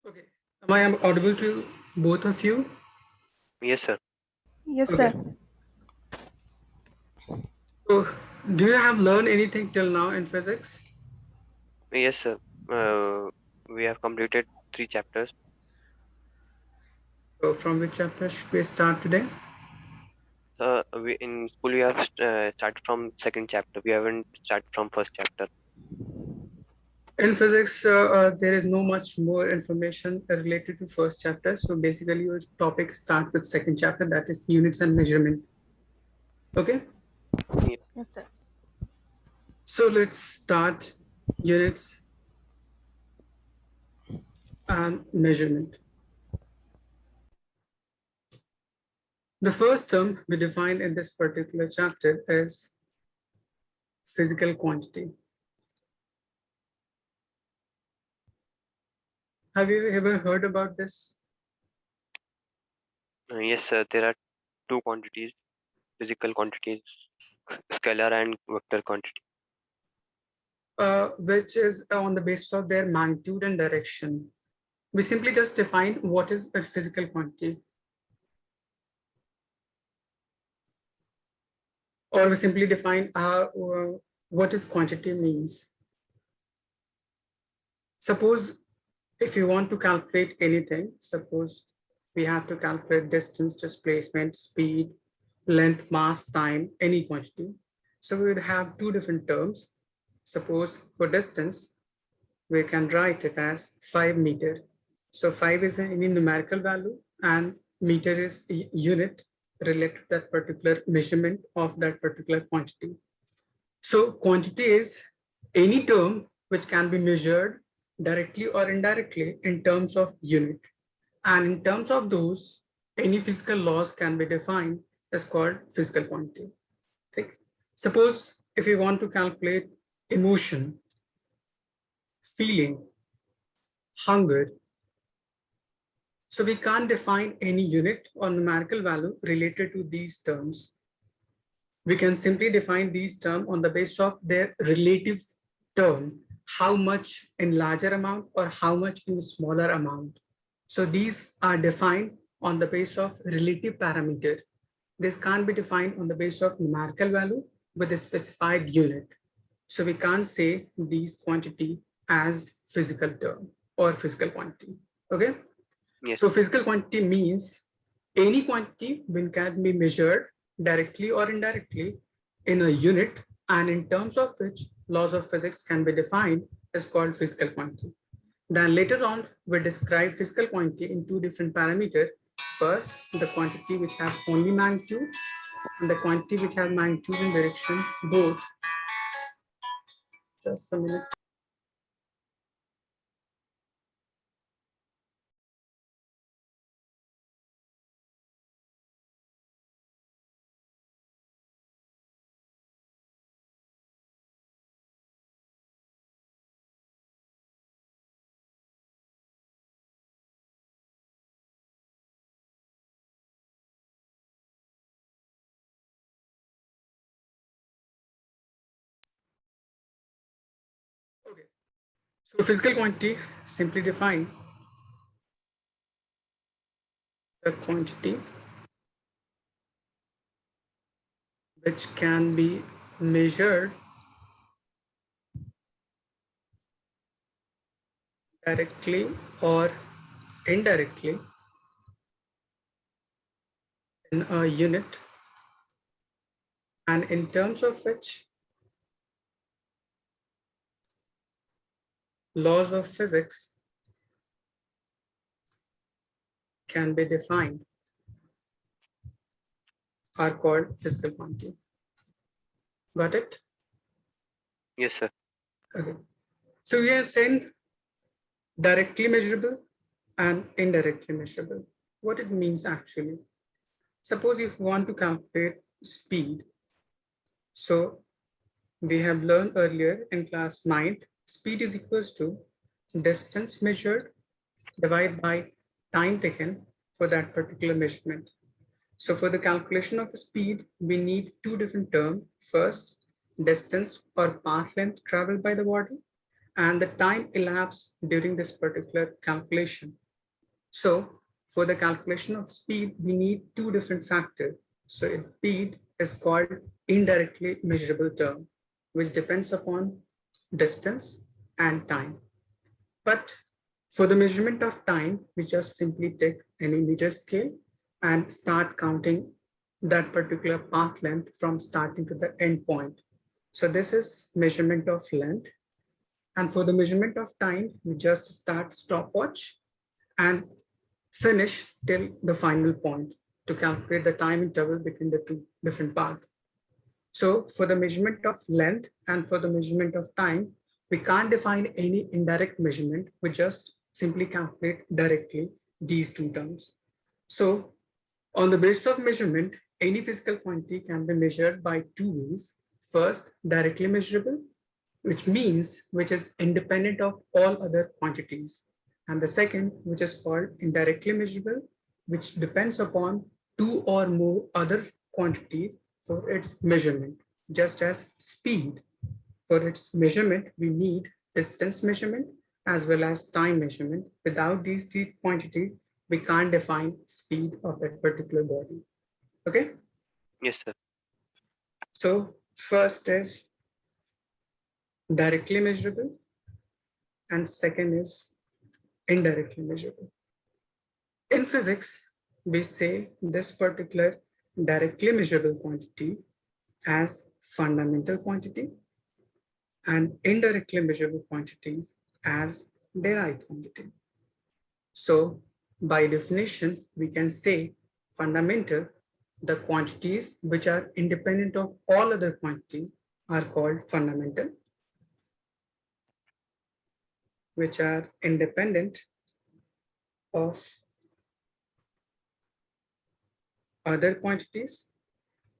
Okay. Am I audible to both of you? Yes, sir. Yes, Okay. sir. So, do you have learned anything till now in physics? Yes, sir. Uh, we have completed 3 chapters. So, from which chapter should we start today? We in school we have started from second chapter. We haven't started from first chapter. In physics, there is no much more information related to first chapter. So, basically, your topic start with second chapter, that is units and measurement. Okay. Ye- Yes, sir. So, let's start units and measurement. The first term we defined in this particular chapter is physical quantity. Have you ever heard about this? Yes, sir. There are two quantities: physical quantities, scalar and vector quantity. Which is on the basis of their magnitude and direction. We simply just define what is a physical quantity, or we simply define what is quantity means. Suppose if you want to calculate anything, suppose we have to calculate distance, displacement, speed, length, mass, time, any quantity. So we would have two different terms. Suppose for distance, we can write it as 5 meter. So 5 is any numerical value and meter is a unit related to that particular measurement of that particular quantity. So quantity is any term which can be measured directly or indirectly in terms of unit. And in terms of those, any physical laws can be defined as called physical quantity. Okay. Suppose if you want to calculate emotion, feeling, hunger, so we can't define any unit or numerical value related to these terms. We can simply define these terms on the basis of their relative term, how much in larger amount or how much in smaller amount. So these are defined on the basis of relative parameter. This can't be defined on the basis of numerical value with a specified unit. So we can't say these quantity as physical term or physical quantity. Okay. Yes. So physical quantity means any quantity when can be measured directly or indirectly in a unit and in terms of which laws of physics can be defined is called physical quantity. Then later on, we describe physical quantity in two different parameters. First, the quantity which has only magnitude and the quantity which has magnitude and direction both. Just a minute. Okay. So physical quantity simply define the quantity which can be measured directly or indirectly in a unit and in terms of which laws of physics can be defined are called physical quantity. Got it? Yes, sir. Okay. So we have said directly measurable and indirectly measurable. What it means actually. Suppose if you want to calculate speed. So we have learned earlier in class 9th, speed is equals to distance measured divided by time taken for that particular measurement. So for the calculation of speed, we need two different terms. First, distance or path length traveled by the body, and the time elapsed during this particular calculation. So for the calculation of speed, we need two different factors. So speed is called indirectly measurable term, which depends upon distance and time. But for the measurement of time, we just simply take any meter scale and start counting that particular path length from starting to the end point. So this is measurement of length. And for the measurement of time, we just start stopwatch and finish till the final point to calculate the time interval between the two different paths. So for the measurement of length and for the measurement of time, we can't define any indirect measurement. We just simply calculate directly these two terms. So on the basis of measurement, any physical quantity can be measured by two ways. First, directly measurable, which is independent of all other quantities. And the second, which is called indirectly measurable, which depends upon two or more other quantities for its measurement, just as speed. For its measurement, we need distance measurement as well as time measurement. Without these two quantities, we can't define speed of that particular body. Okay, Yes, sir. so first is directly measurable and second is indirectly measurable. In physics, we say this particular directly measurable quantity as fundamental quantity and indirectly measurable quantities as derived quantity. So by definition, we can say fundamental, the quantities which are independent of all other quantities are called fundamental, which are independent of other quantities,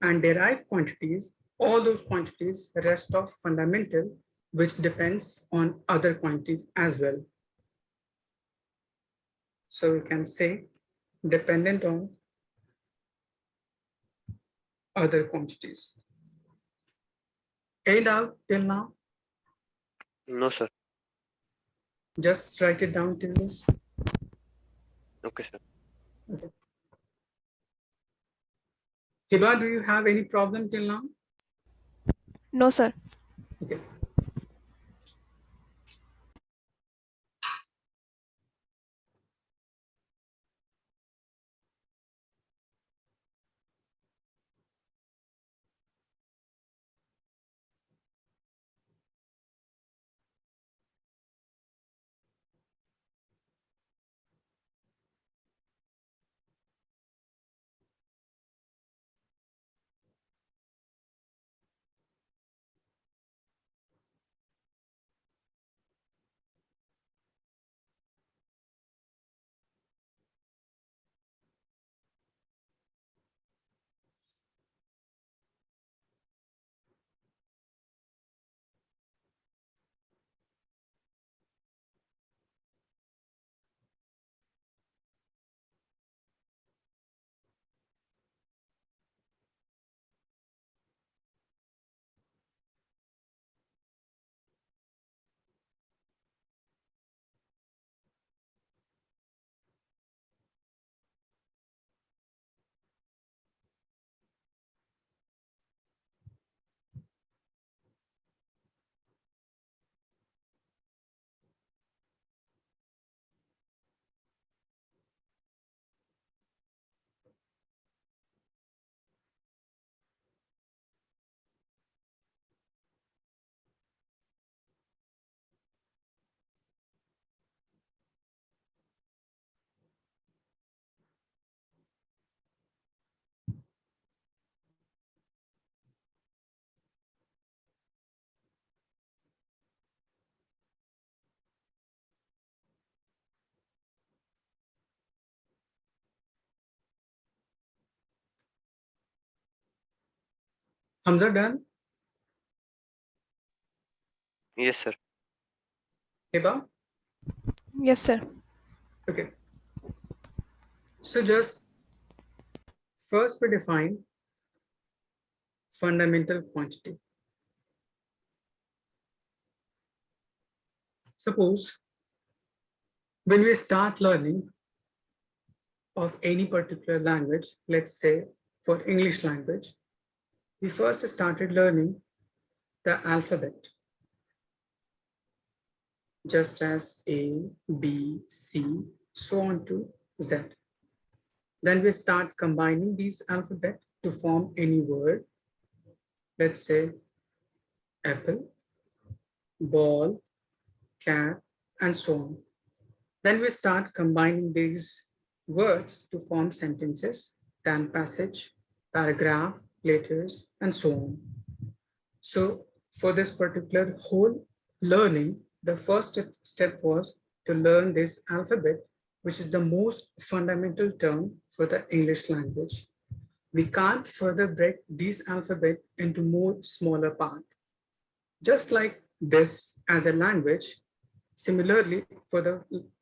and derived quantities, all those quantities rest of fundamental, which depends on other quantities as well. So we can say dependent on other quantities. Any doubt till now? No, sir. Just write it down till this. Okay, sir. Okay. Hiba, do you have any problem till now? No, sir. Okay. Hamza done? Yes, sir. Hiba? Yes, sir. Okay. So just first we define fundamental quantity. Suppose when we start learning of any particular language, let's say for English language, we first started learning the alphabet, just as A, B, C, so on to Z. Then we start combining these alphabet to form any word. Let's say apple, ball, cat, and so on. Then we start combining these words to form sentences, then passage, paragraph, letters, and so on. So for this particular whole learning, the first step was to learn this alphabet, which is the most fundamental term for the English language. We can't further break these alphabet into more smaller parts. Just like this as a language, similarly for the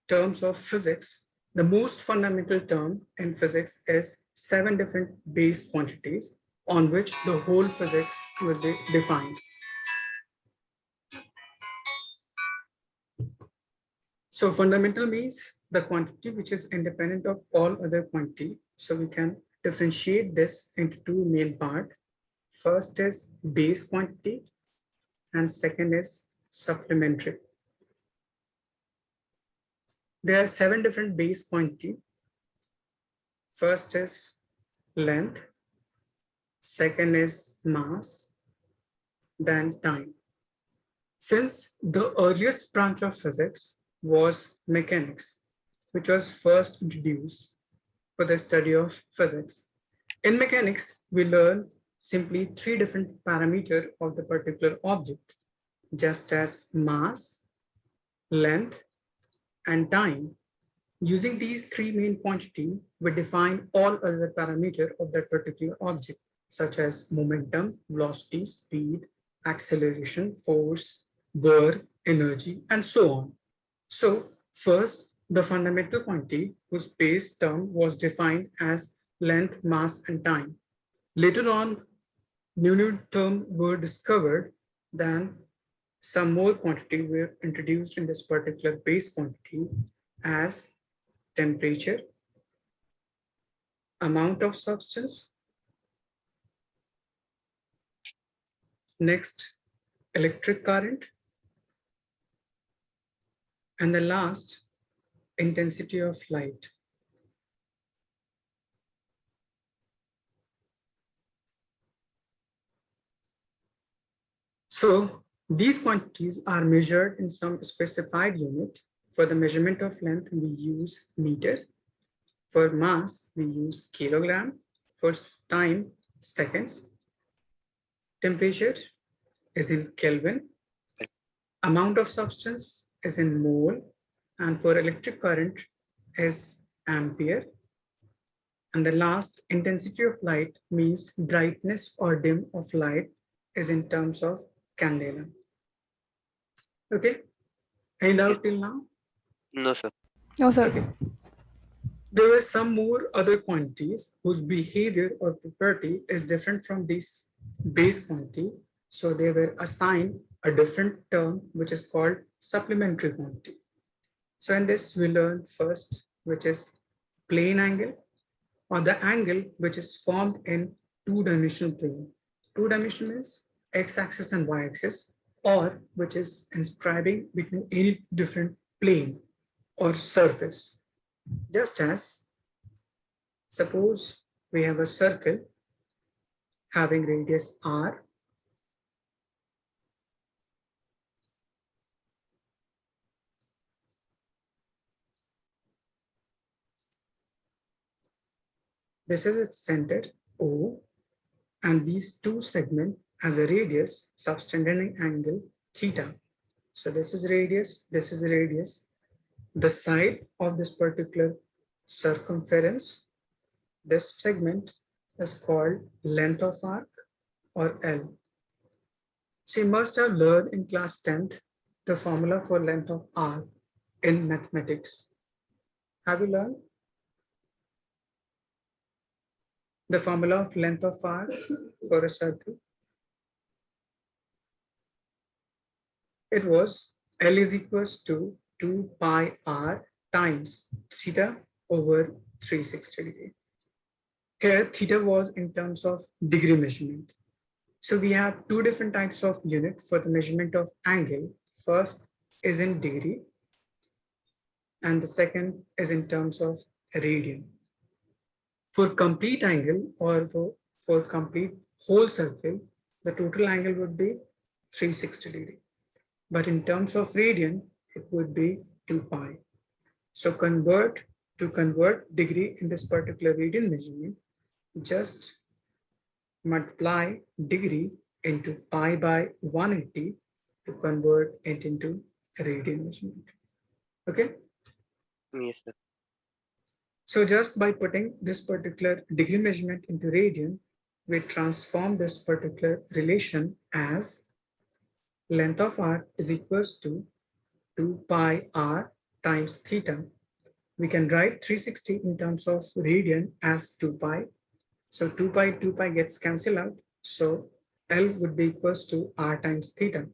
terms of physics, the most fundamental term in physics is 7 different base quantities on which the whole physics will be defined. So fundamental means the quantity which is independent of all other quantity. So we can differentiate this into two main parts. First is base quantity and second is supplementary. There are 7 different base quantity. First is length, second is mass, then time. Since the earliest branch of physics was mechanics, which was first introduced for the study of physics. In mechanics, we learn simply 3 different parameters of the particular object, just as mass, length, and time. Using these 3 main quantities, we define all other parameters of that particular object, such as momentum, velocity, speed, acceleration, force, work, energy, and so on. So first, the fundamental quantity whose base term was defined as length, mass, and time. Later on, new terms were discovered, then some more quantity were introduced in this particular base quantity as temperature, amount of substance, next electric current, and the last intensity of light. So these quantities are measured in some specified unit. For the measurement of length, we use meter. For mass, we use kilogram. For time, seconds. Temperature is in Kelvin. Amount of substance is in mole. And for electric current is ampere. And the last, intensity of light means brightness or dim of light is in terms of candela. Okay, any doubt till now? No, sir. No, sir. Okay. There were some more other quantities whose behavior or property is different from this base quantity. So they were assigned a different term, which is called supplementary quantity. So in this, we learn first, which is plane angle, or the angle which is formed in two-dimensional plane. Two-dimensional means x-axis and y-axis, or which is inscribing between any different plane or surface. Just as, suppose we have a circle having radius r, this is its center O, and these two segments as a radius subtending angle theta. So this is radius, this is radius. The side of this particular circumference, this segment is called length of arc or L. So you must have learned in class 10th the formula for length of arc in mathematics. Have you learned the formula of length of arc for a circle? It was L is equals to 2 pi r times theta over 360 degree. Here, theta was in terms of degree measurement. So we have two different types of unit for the measurement of angle. First is in degree, and the second is in terms of radian. For complete angle or for complete whole circle, the total angle would be 360 degree. But in terms of radian, it would be 2 pi. So convert degree in this particular radian measurement, just multiply degree into pi by 180 to convert it into radian measurement. Okay. Yes, sir. So just by putting this particular degree measurement into radian, we transform this particular relation as length of r is equals to 2 pi r times theta. We can write 360 in terms of radian as 2 pi. So 2 pi gets cancelled out. So L would be equals to r times theta.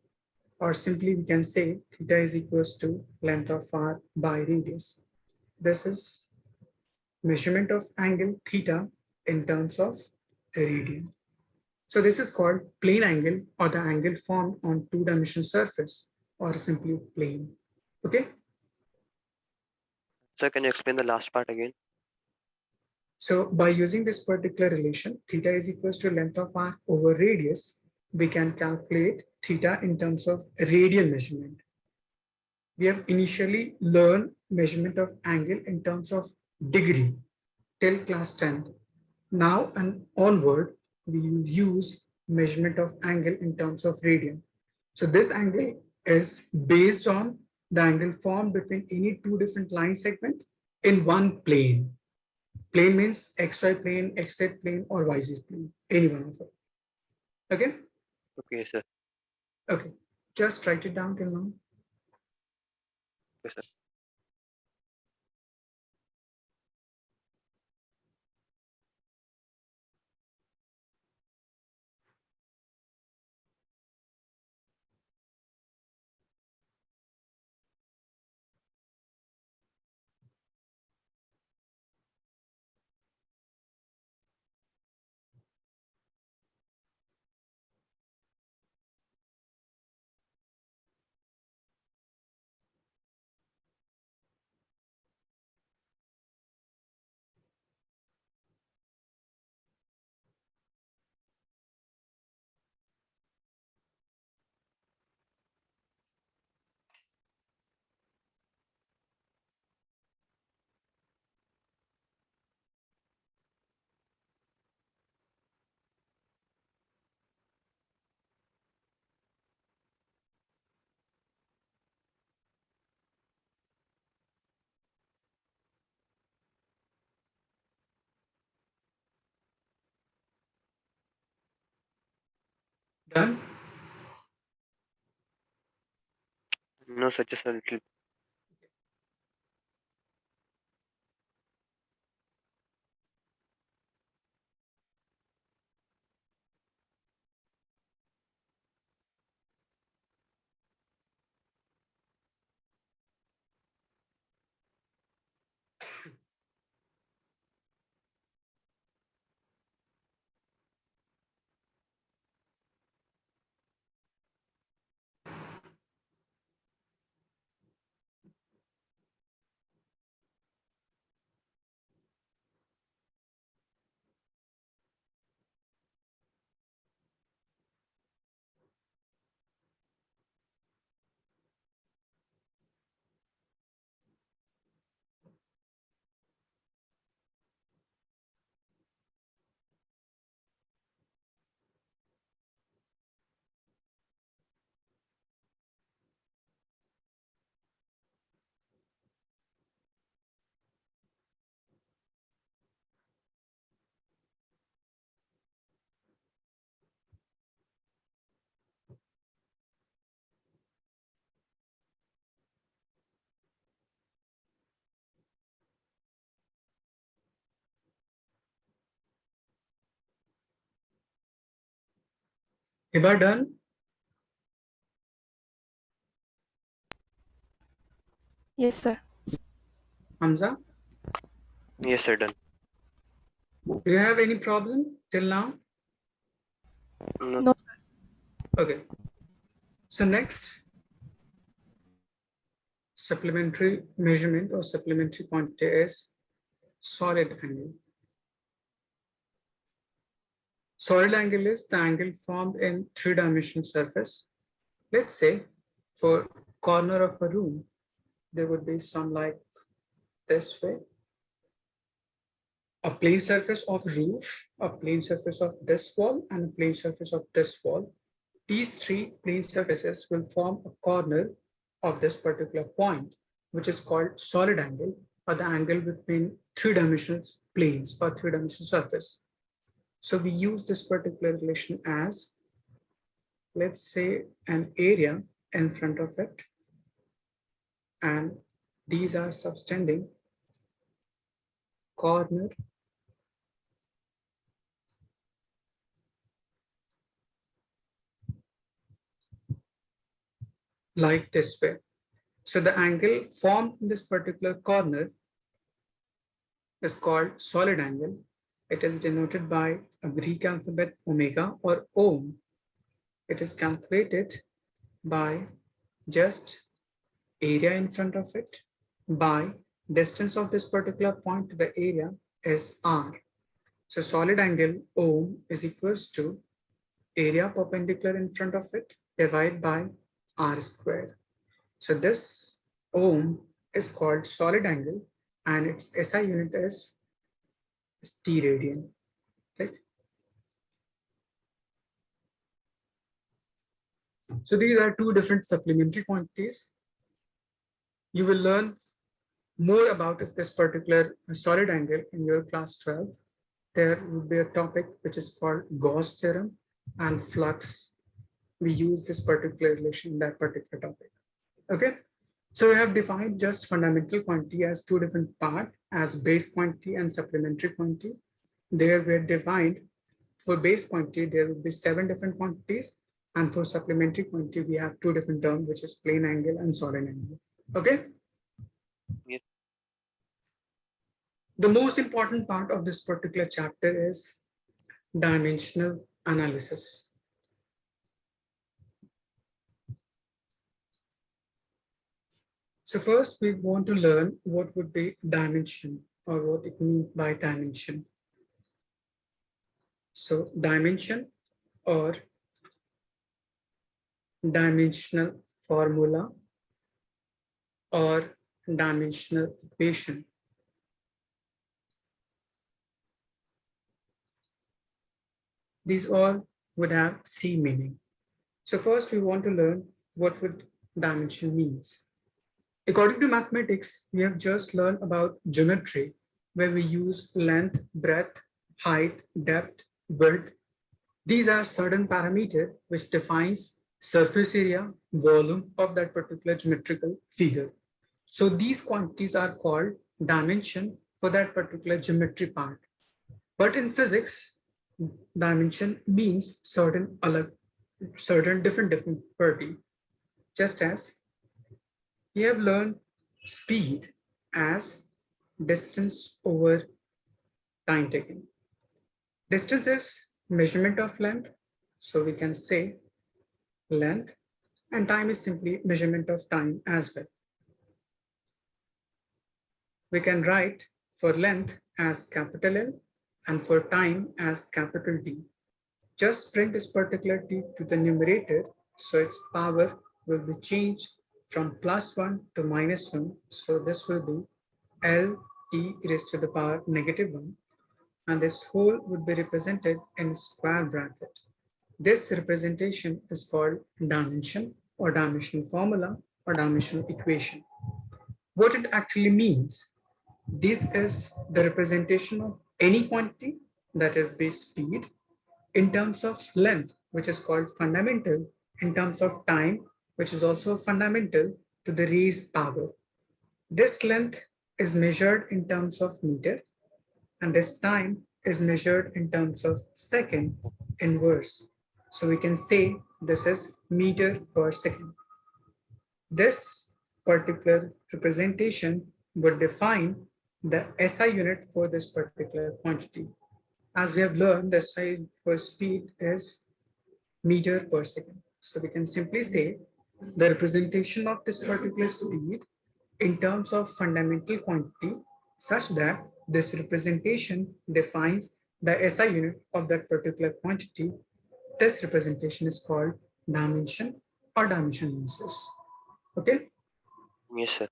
Or simply we can say theta is equals to length of r by radius. This is measurement of angle theta in terms of radian. So this is called plane angle or the angle formed on two-dimensional surface or simply plane. Okay. Sir, can you explain the last part again? So by using this particular relation, theta is equals to length of arc over radius, we can calculate theta in terms of radial measurement. We have initially learned measurement of angle in terms of degree till class 10th. Now and onward, we will use measurement of angle in terms of radian. So this angle is based on the angle formed between any two different line segment in one plane. Plane means XY plane, XZ plane, or YZ plane, any one of it. Okay? Okay, sir. Okay. Just write it down till now. Okay, sir. Done? No, sir, just a little. If I done? Yes, sir. Hamza, Yes, sir, done. do you have any problem till now? No, No, sir. Okay. So next, supplementary measurement or supplementary quantity is solid angle. Solid angle is the angle formed in three-dimensional surface. Let's say for corner of a room, there would be some like this way, a plane surface of roof, a plane surface of this wall, and a plane surface of this wall. These three plane surfaces will form a corner of this particular point, which is called solid angle, or the angle between three-dimensional planes or three-dimensional surface. So we use this particular relation as, let's say, an area in front of it, and these are subtending corner like this way. So the angle formed in this particular corner is called solid angle. It is denoted by a Greek alphabet omega or ohm. It is calculated by just area in front of it by distance of this particular point to the area is r. So solid angle ohm is equals to area perpendicular in front of it divided by r square. So this ohm is called solid angle and its SI unit is steradian. Right? So these are two different supplementary quantities. You will learn more about this particular solid angle in your class 12. There would be a topic which is called Gauss theorem and flux. We use this particular relation in that particular topic. Okay. So we have defined just fundamental quantity as two different parts as base quantity and supplementary quantity. There were defined for base quantity, there will be 7 different quantities. And for supplementary quantity, we have two different terms, which is plane angle and solid angle. Okay. yes, The most important part of this particular chapter is dimensional analysis. So first we want to learn what would be dimension or what it means by dimension. So dimension or dimensional formula or dimensional equation. These all would have same meaning. So first we want to learn what would dimension means. According to mathematics, we have just learned about geometry, where we use length, breadth, height, depth, width. These are certain parameters which defines surface area, volume of that particular geometrical figure. So these quantities are called dimension for that particular geometry part. But in physics, dimension means certain different property. Just as we have learned speed as distance over time taken. Distance is measurement of length. So we can say length, and time is simply measurement of time as well. We can write for length as capital L and for time as capital D. Just bring this particular t to the numerator, so its power will be changed from +1 to -1. So this will be L t raised to the power -1, and this whole would be represented in square bracket. This representation is called dimension or dimension formula or dimension equation. What it actually means, this is the representation of any quantity, that is be speed, in terms of length, which is called fundamental, in terms of time, which is also fundamental to the raised power. This length is measured in terms of meter, and this time is measured in terms of second inverse. So we can say this is meter per second. This particular representation would define the SI unit for this particular quantity. As we have learned, the SI for speed is meter per second. So we can simply say the representation of this particular speed in terms of fundamental quantity such that this representation defines the SI unit of that particular quantity. This representation is called dimension or dimension analysis. Okay. Yes, sir.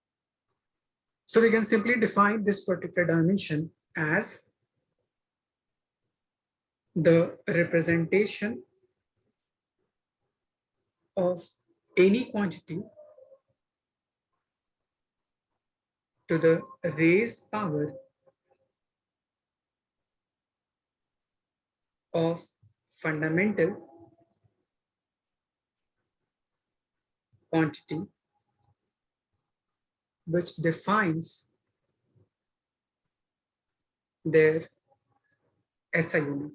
So we can simply define this particular dimension as the representation of any quantity to the raised power of fundamental quantity, which defines their SI unit.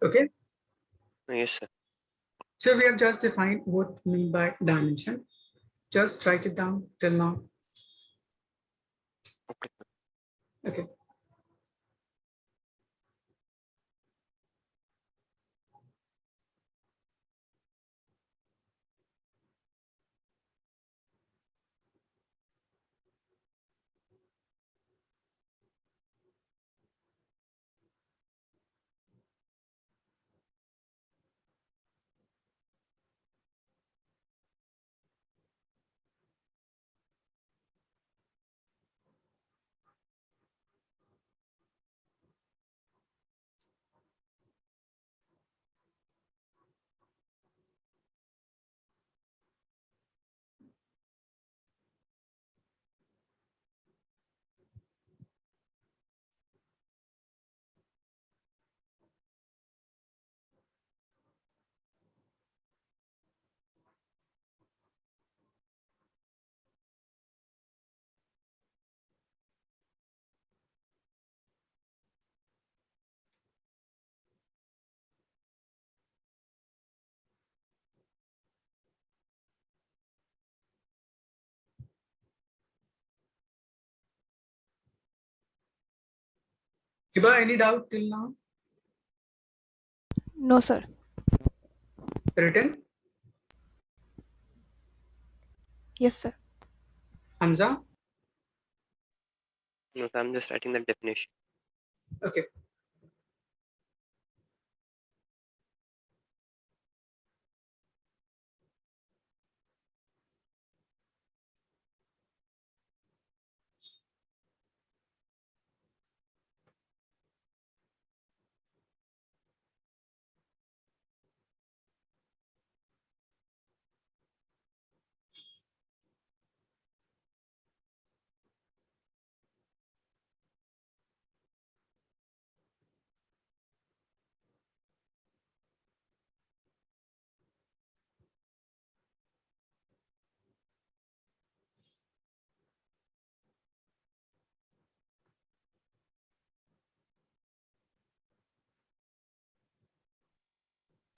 Okay. Yes, sir. So we have just defined what we mean by dimension. Just write it down till now. Okay. Okay. Hiba, any doubt till now? No, sir. Written? Yes, sir. Hamza? No, sir, I'm just writing the definition. Okay.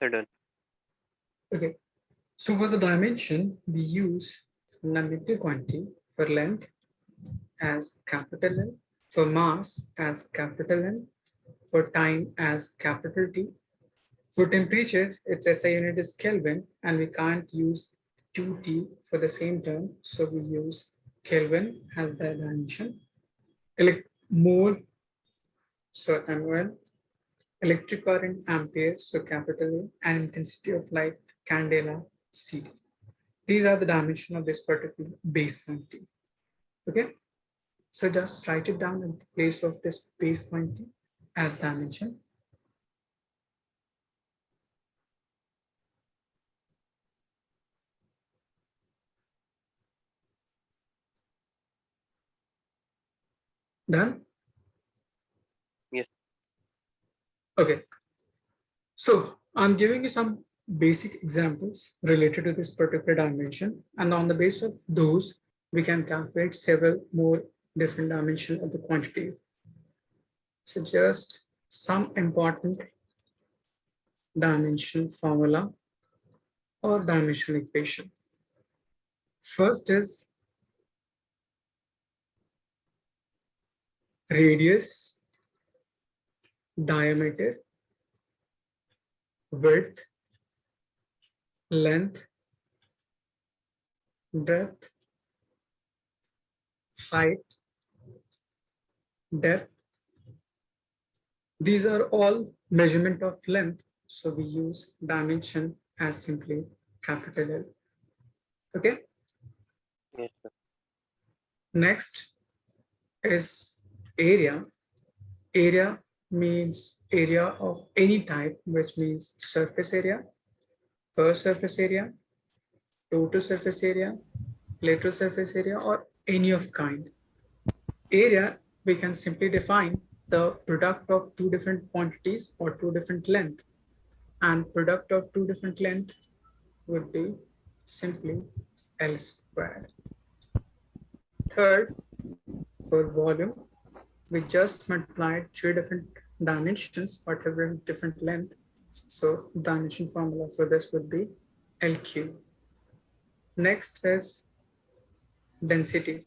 Sir, done. Okay. So for the dimension, we use fundamental quantity for length as capital L, for mass as capital N, for time as capital T. For temperature, its SI unit is Kelvin, and we can't use 2T for the same term, so we use Kelvin as the dimension. Mole, so mol, electric current amperes, so capital A, and intensity of light, candela, CD. These are the dimension of this particular base quantity. Okay, so just write it down in place of this base quantity as dimension. Done? Yes. Okay, so I'm giving you some basic examples related to this particular dimension, and on the basis of those, we can calculate several more different dimensions of the quantities. So just some important dimension formula or dimensional equation. First is radius, diameter, width, length, breadth, height, depth. These are all measurement of length, so we use dimension as simply capital L. Okay. Yes, sir. Next is area. Area means area of any type, which means surface area, per surface area, total surface area, lateral surface area, or any of kind. Area, we can simply define the product of two different quantities or two different length, and product of two different length would be simply L squared. Third, for volume, we just multiplied three different dimensions, whatever different length. So dimension formula for this would be L cube. Next is density.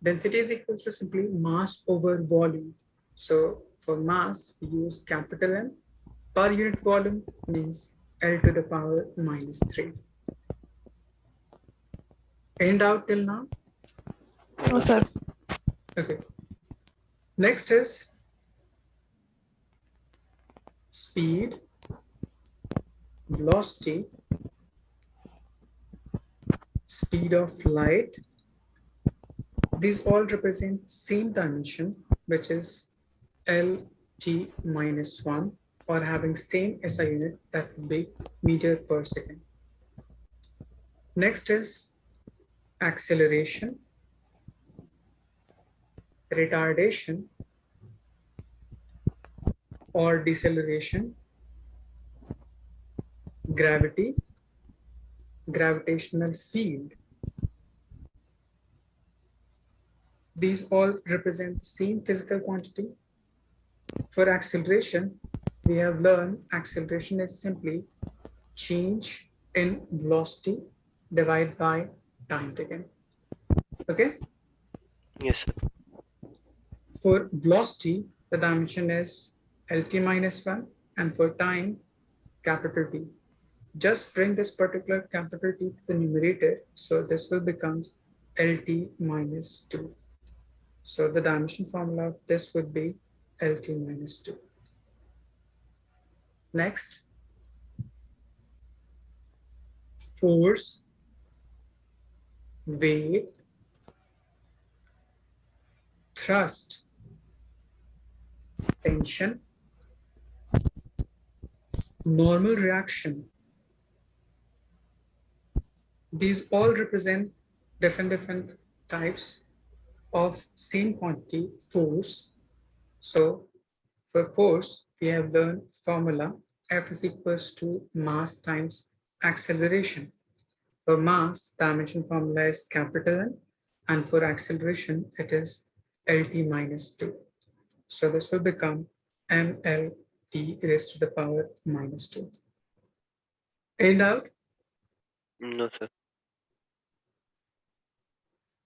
Density is equal to simply mass over volume. So for mass, we use capital M. Per unit volume means L to the power minus 3. Any doubt till now? No, sir. Okay. Next is speed, velocity, speed of light. These all represent same dimension, which is Lt minus 1, or having same SI unit, that would be meter per second. Next is acceleration, retardation, or deceleration, gravity, gravitational field. These all represent same physical quantity. For acceleration, we have learned acceleration is simply change in velocity divided by time taken. Okay. Yes, sir. For velocity, the dimension is Lt minus 1, and for time, capital T. Just bring this particular capital T to the numerator, so this will become Lt minus 2. So the dimension formula of this would be Lt minus 2. Next, force, weight, thrust, tension, normal reaction. These all represent different types of same quantity, force. So for force, we have learned formula F is equals to mass times acceleration. For mass, dimension formula is capital N, and for acceleration, it is Lt minus 2. So this will become mLt raised to the power minus 2. Any doubt? No, sir.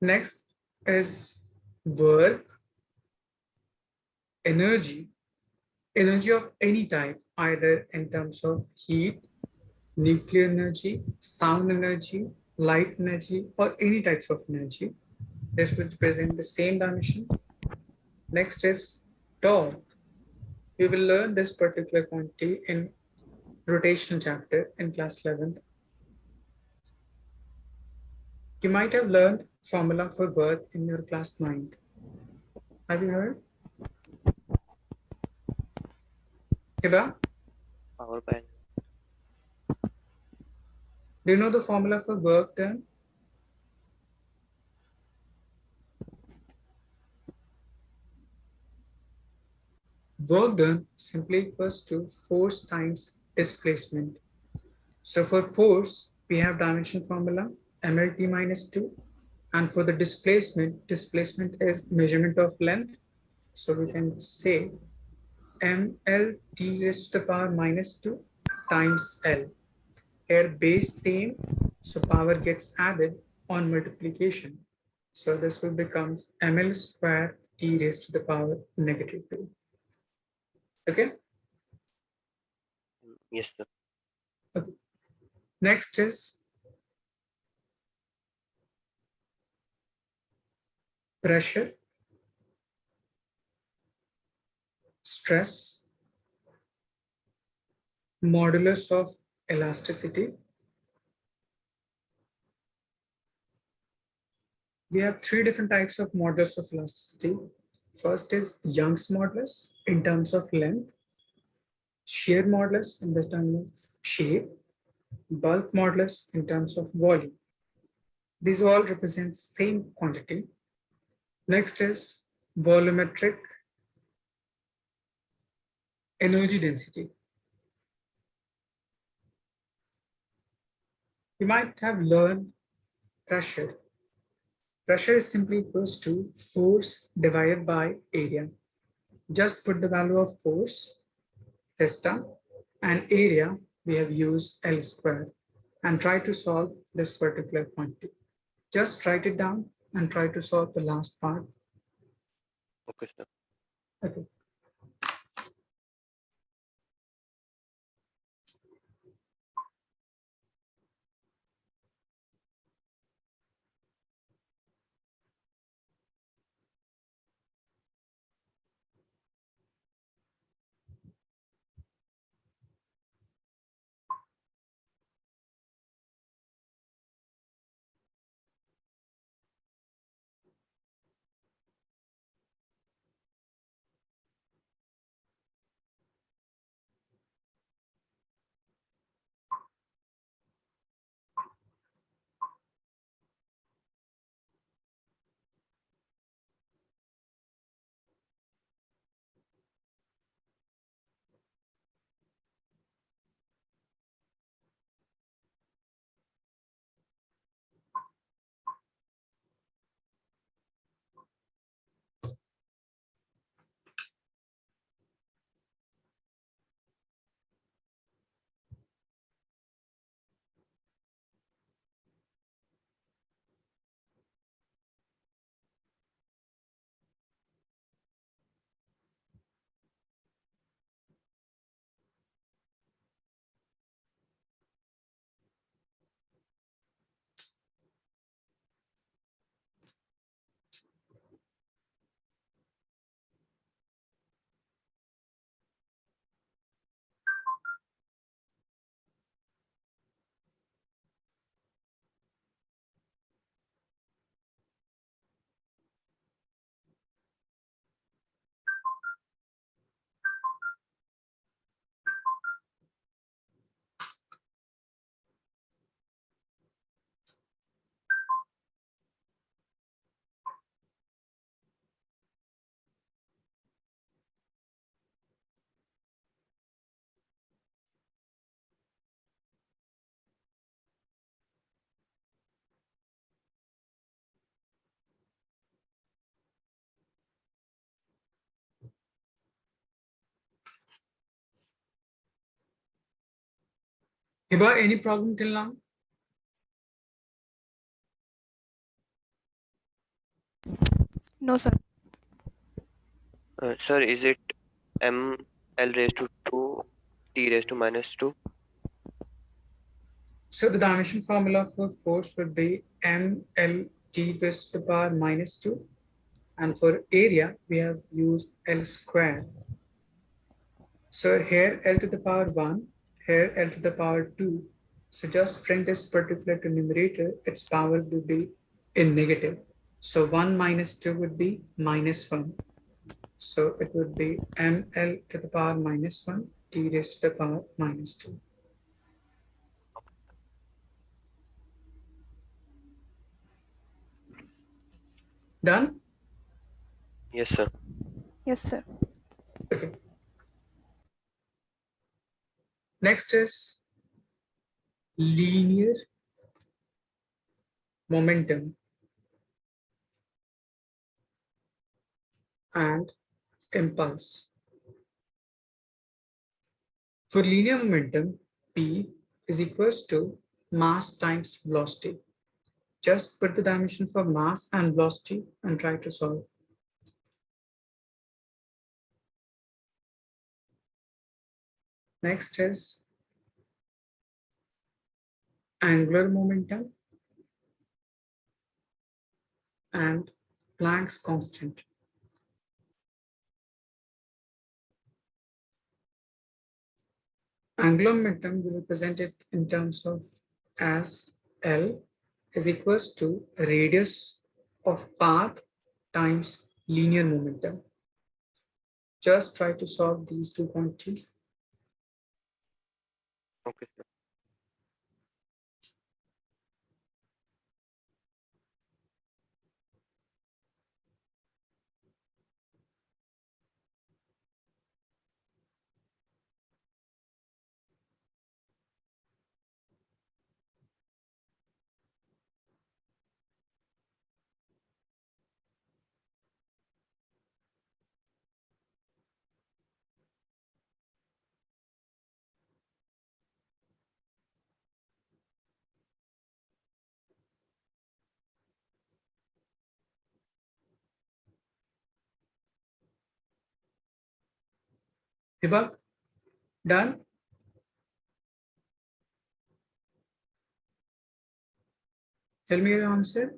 Next is work, energy, energy of any type, either in terms of heat, nuclear energy, sound energy, light energy, or any types of energy. This will present the same dimension. Next is torque. We will learn this particular quantity in rotation chapter in class 11th. You might have learned formula for work in your class 9th. Have you heard? Hiba, Power by do you know the formula for work done? Work done simply equals to force times displacement. So for force, we have dimension formula mLt minus 2. And for the displacement, displacement is measurement of length. So we can say mLt raised to the power minus 2 times L. Here base same, so power gets added on multiplication. So this will become ml square t raised to the power -2. Okay. Yes, sir. Okay. Next is pressure, stress, modulus of elasticity. We have three different types of modulus of elasticity. First is Young's modulus in terms of length, shear modulus in the terms of shape, bulk modulus in terms of volume. These all represent same quantity. Next is volumetric energy density. You might have learned pressure. Pressure is simply equals to force divided by area. Just put the value of force, theta, and area, we have used L square, and try to solve this particular quantity. Just write it down and try to solve the last part. Okay, sir. Okay. Hiba, any problem till now? No, sir. Sir, is it m l raised to 2 t raised to -2? So the dimension formula for force would be mlt raised to the power -2. And for area, we have used L square. So here L to the power 1, here L to the power 2. So just bring this particular to numerator, its power will be in negative. So 1 minus 2 would be -1. So it would be ml to the power -1, t raised to the power -2. Done? Yes, sir. Yes, sir. Okay. Next is linear momentum and impulse. For linear momentum, P, is equals to mass times velocity. Just put the dimension for mass and velocity and try to solve. Next is angular momentum and Planck's constant. Angular momentum will represent it in terms of as L is equals to radius of path times linear momentum. Just try to solve these two quantities. Okay, sir. Vibha, done? Tell me your answer.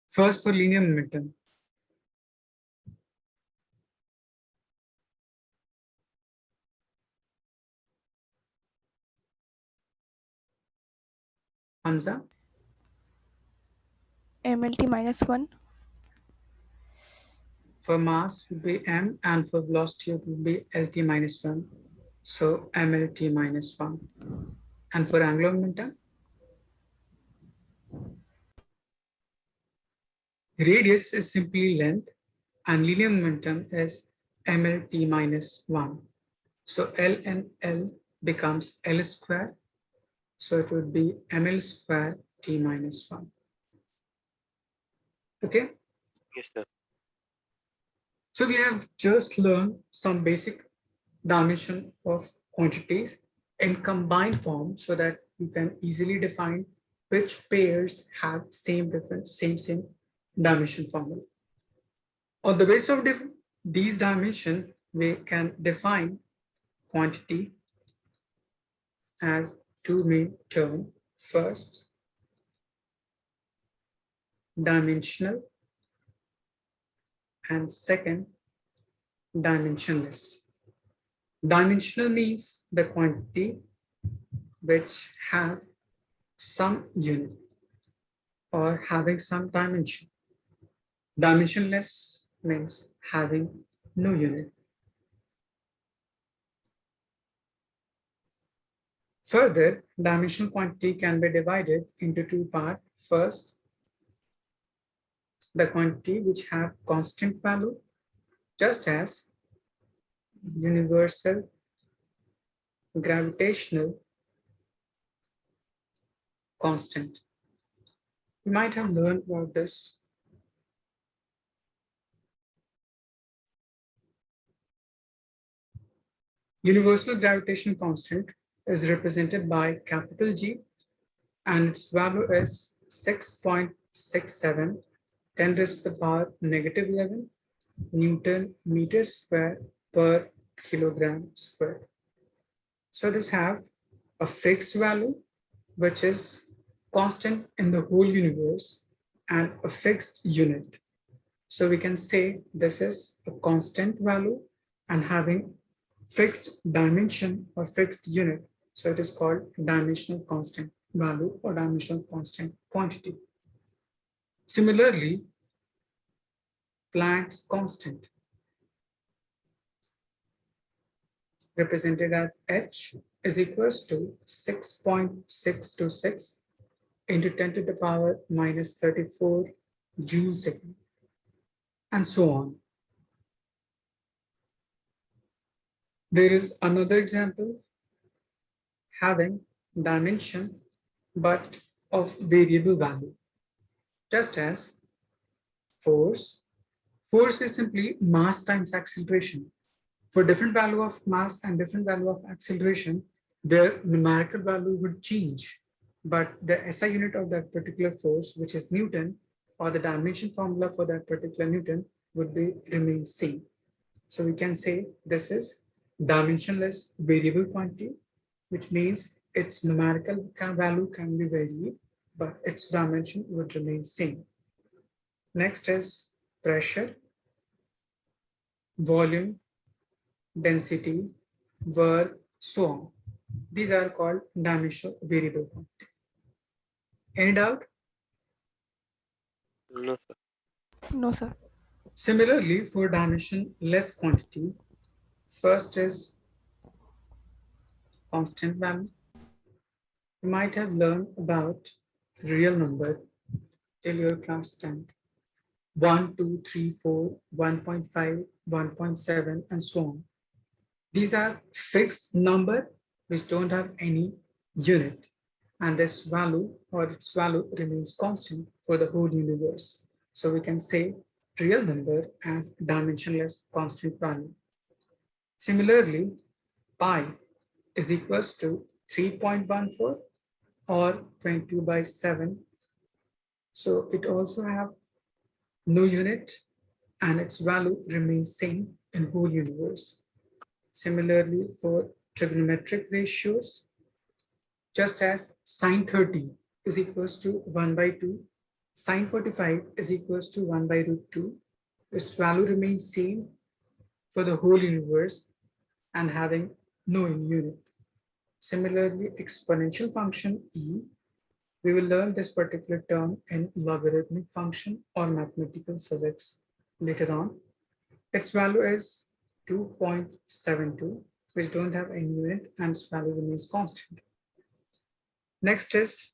First for linear momentum. Hamza, MLT minus 1. for mass would be m and for velocity it would be lt minus 1. So mlt minus 1. And for angular momentum, radius is simply length and linear momentum is mlt minus 1. So L and L becomes L square. So it would be ml square t minus 1. Okay. Yes, sir. So we have just learned some basic dimension of quantities in combined form so that you can easily define which pairs have same dimension formula. On the basis of these dimensions, we can define quantity as two main terms. First, dimensional, and second, dimensionless. Dimensional means the quantity which have some unit or having some dimension. Dimensionless means having no unit. Further, dimensional quantity can be divided into two parts. First, the quantity which have constant value, just as universal gravitational constant. You might have learned about this. Universal gravitational constant is represented by capital G and its value is 6.67 10 raised to the power negative 11 Newton meter square per kilogram squared. So this have a fixed value which is constant in the whole universe and a fixed unit. So we can say this is a constant value and having fixed dimension or fixed unit. So it is called dimensional constant value or dimensional constant quantity. Similarly, Planck's constant, represented as H, is equals to 6.626 into 10 to the power minus 34 joules second, and so on. There is another example having dimension but of variable value, just as force. Force is simply mass times acceleration. For different value of mass and different value of acceleration, their numerical value would change, but the SI unit of that particular force, which is Newton, or the dimension formula for that particular Newton would be remain same. So we can say this is dimensionless variable quantity, which means its numerical value can be varied, but its dimension would remain same. Next is pressure, volume, density, work, so on. These are called dimensional variable quantity. Any doubt? No, sir. No, sir. Similarly, for dimensionless quantity, first is constant value. You might have learned about real number till your class 10. 1, 2, 3, 4, 1.5, 1.7, and so on. These are fixed number which don't have any unit, and this value or its value remains constant for the whole universe. So we can say real number as dimensionless constant value. Similarly, pi is equals to 3.14 or 22/7. So it also have no unit and its value remains same in whole universe. Similarly, for trigonometric ratios, just as sine 30 is equals to 1/2, sine 45 is equals to 1/√2, its value remains same for the whole universe and having no unit. Similarly, exponential function e, we will learn this particular term in logarithmic function or mathematical physics later on. Its value is 2.72, which don't have any unit and its value remains constant. Next is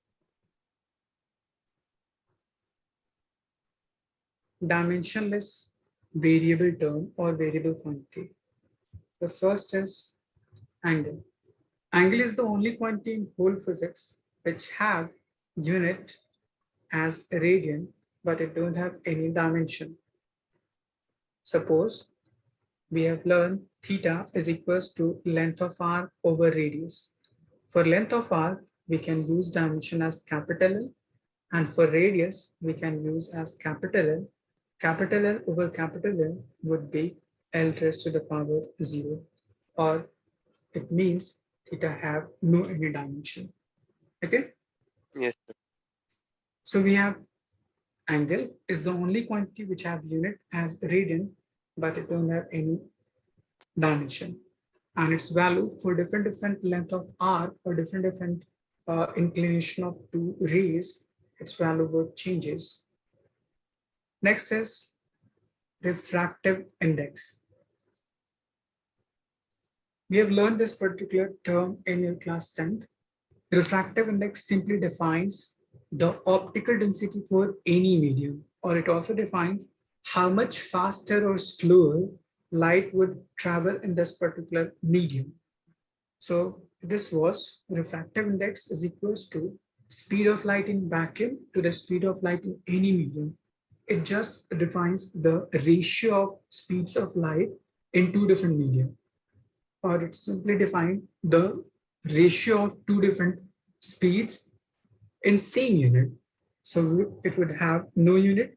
dimensionless variable term or variable quantity. The first is angle. Angle is the only quantity in whole physics which have unit as radian, but it don't have any dimension. Suppose we have learned theta is equals to length of arc over radius. For length of arc, we can use dimension as capital L, and for radius, we can use as capital L. Capital L over capital L would be L raised to the power 0, or it means theta have no any dimension. Okay, Yes, sir. so we have angle is the only quantity which have unit as radian, but it don't have any dimension. And its value for different length of arc or different inclination of two rays, its value would changes. Next is refractive index. We have learned this particular term in your class 10th. Refractive index simply defines the optical density for any medium, or it also defines how much faster or slower light would travel in this particular medium. So this was refractive index is equals to speed of light in vacuum to the speed of light in any medium. It just defines the ratio of speeds of light in two different medium, or it simply defines the ratio of two different speeds in same unit. So it would have no unit,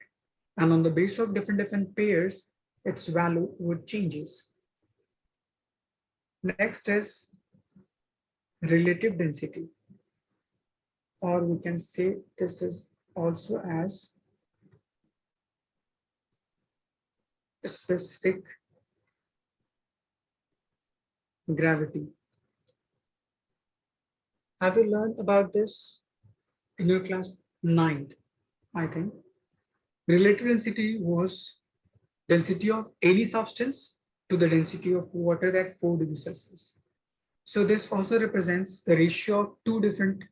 and on the basis of different pairs, its value would changes. Next is relative density, or we can say this is also as specific gravity. Have you learned about this in your class 9th, I think? Relative density was density of any substance to the density of water at 4 degrees Celsius. So this also represents the ratio of two different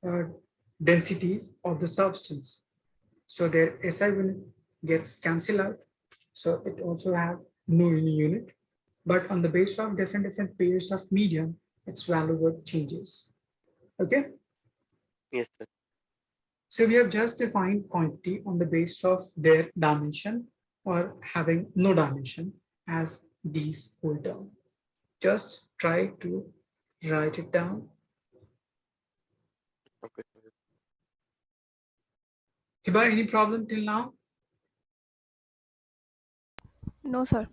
uh, densities of the substance. So their SI will gets cancelled out. So it also have no unit, but on the basis of different pairs of medium, its value would changes. Okay. Yes, sir. So we have just defined quantity on the basis of their dimension or having no dimension as these whole term. Just try to write it down. Okay, sir. Hiba, any problem till now? No, sir.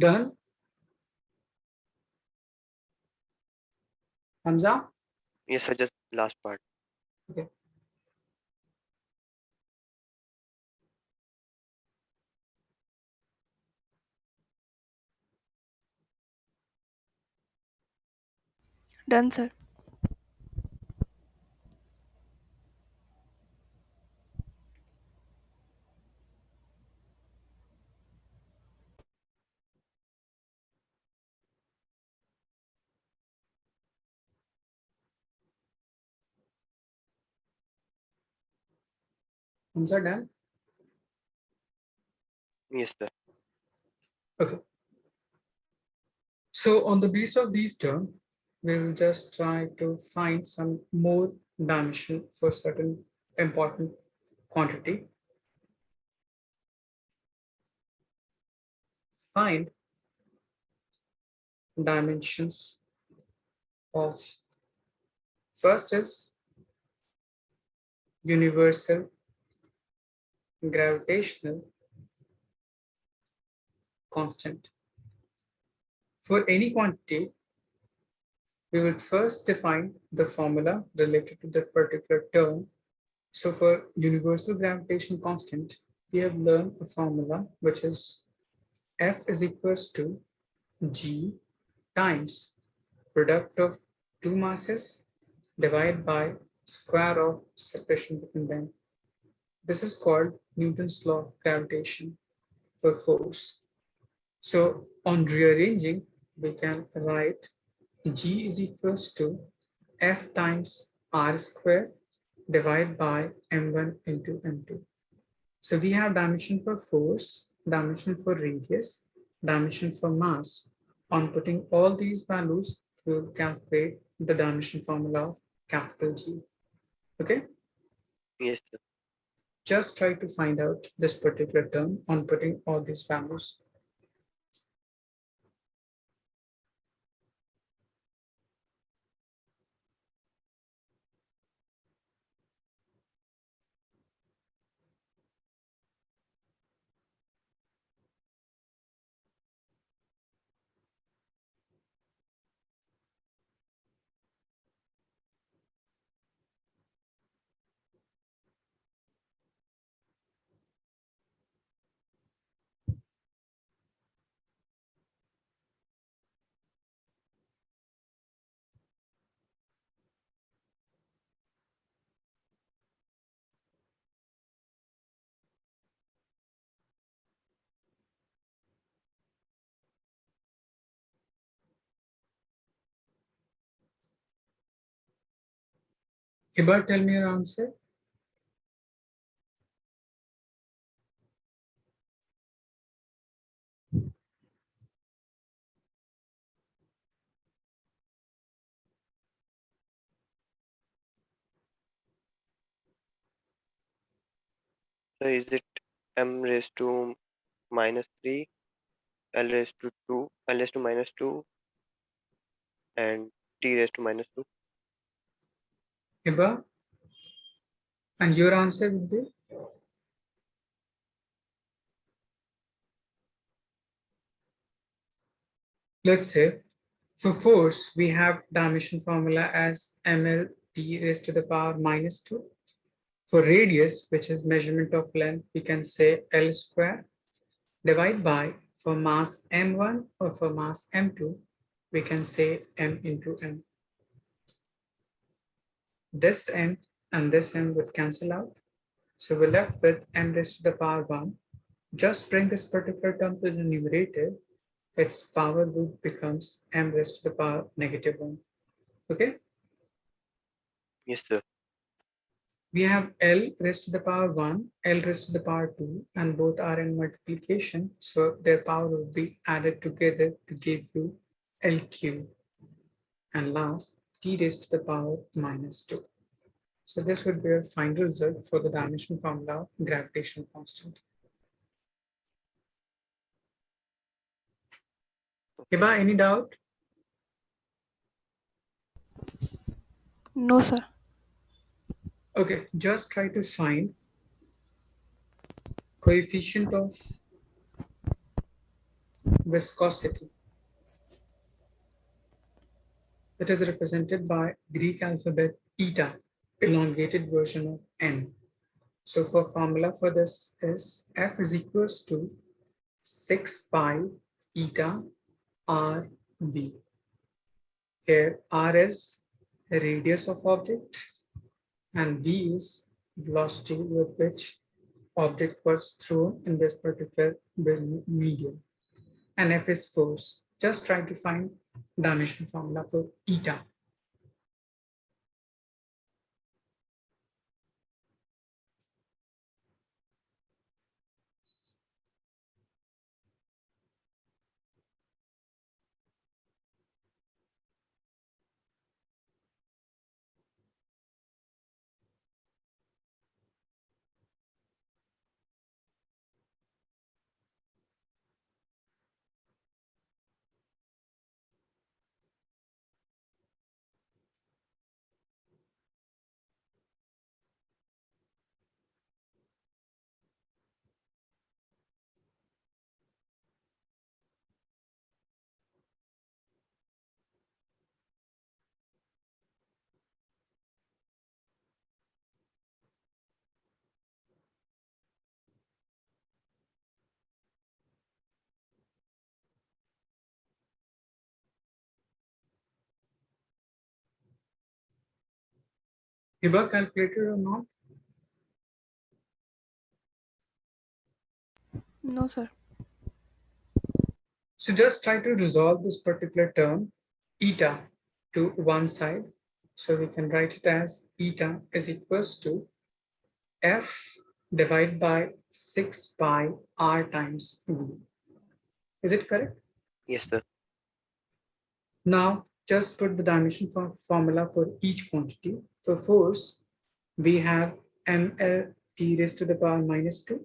Done? Hamza? Yes, sir. Just last part. Okay. Done, sir. Hamza, done? Yes, sir. Okay. So on the basis of these terms, we will just try to find some more dimension for certain important quantity. Find dimensions of first is universal gravitational constant. For any quantity, we will first define the formula related to that particular term. So for universal gravitational constant, we have learned a formula which is F is equals to G times product of two masses divided by square of separation between them. This is called Newton's law of gravitation for force. So on rearranging, we can write G is equals to F times R square divided by M1 into M2. So we have dimension for force, dimension for radius, dimension for mass. On putting all these values, we will calculate the dimension formula of capital G. Okay, Yes, sir. just try to find out this particular term on putting all these values. Hiba, tell me your answer. So is it m raised to minus 3, l raised to 2, l raised to minus 2, and t raised to minus 2? Hiba, and your answer would be? Let's say for force, we have dimension formula as ml t raised to the power minus 2. For radius, which is measurement of length, we can say L square divide by, for mass m1 or for mass m2, we can say m into m. This m and this m would cancel out. So we're left with m raised to the power 1. Just bring this particular term to the numerator, its power would becomes m raised to the power negative 1. Okay? Yes, sir. We have L raised to the power 1, L raised to the power 2, and both are in multiplication. So their power will be added together to give you L cube. And last, T raised to the power minus 2. So this would be a final result for the dimension formula of gravitational constant. Hiba, any doubt? No, sir. Okay, just try to find coefficient of viscosity. It is represented by Greek alphabet eta, elongated version of n. So for formula for this is F is equals to 6 pi eta r v. Here r is the radius of object and v is velocity with which object was thrown in this particular medium. And F is force. Just try to find dimension formula for eta. Hiba, calculator or not? No, sir. So just try to resolve this particular term, eta, to one side. So we can write it as eta is equals to F divided by 6 pi r times v. Is it correct? Yes, sir. Now just put the dimension formula for each quantity. For force, we have ml t raised to the power minus 2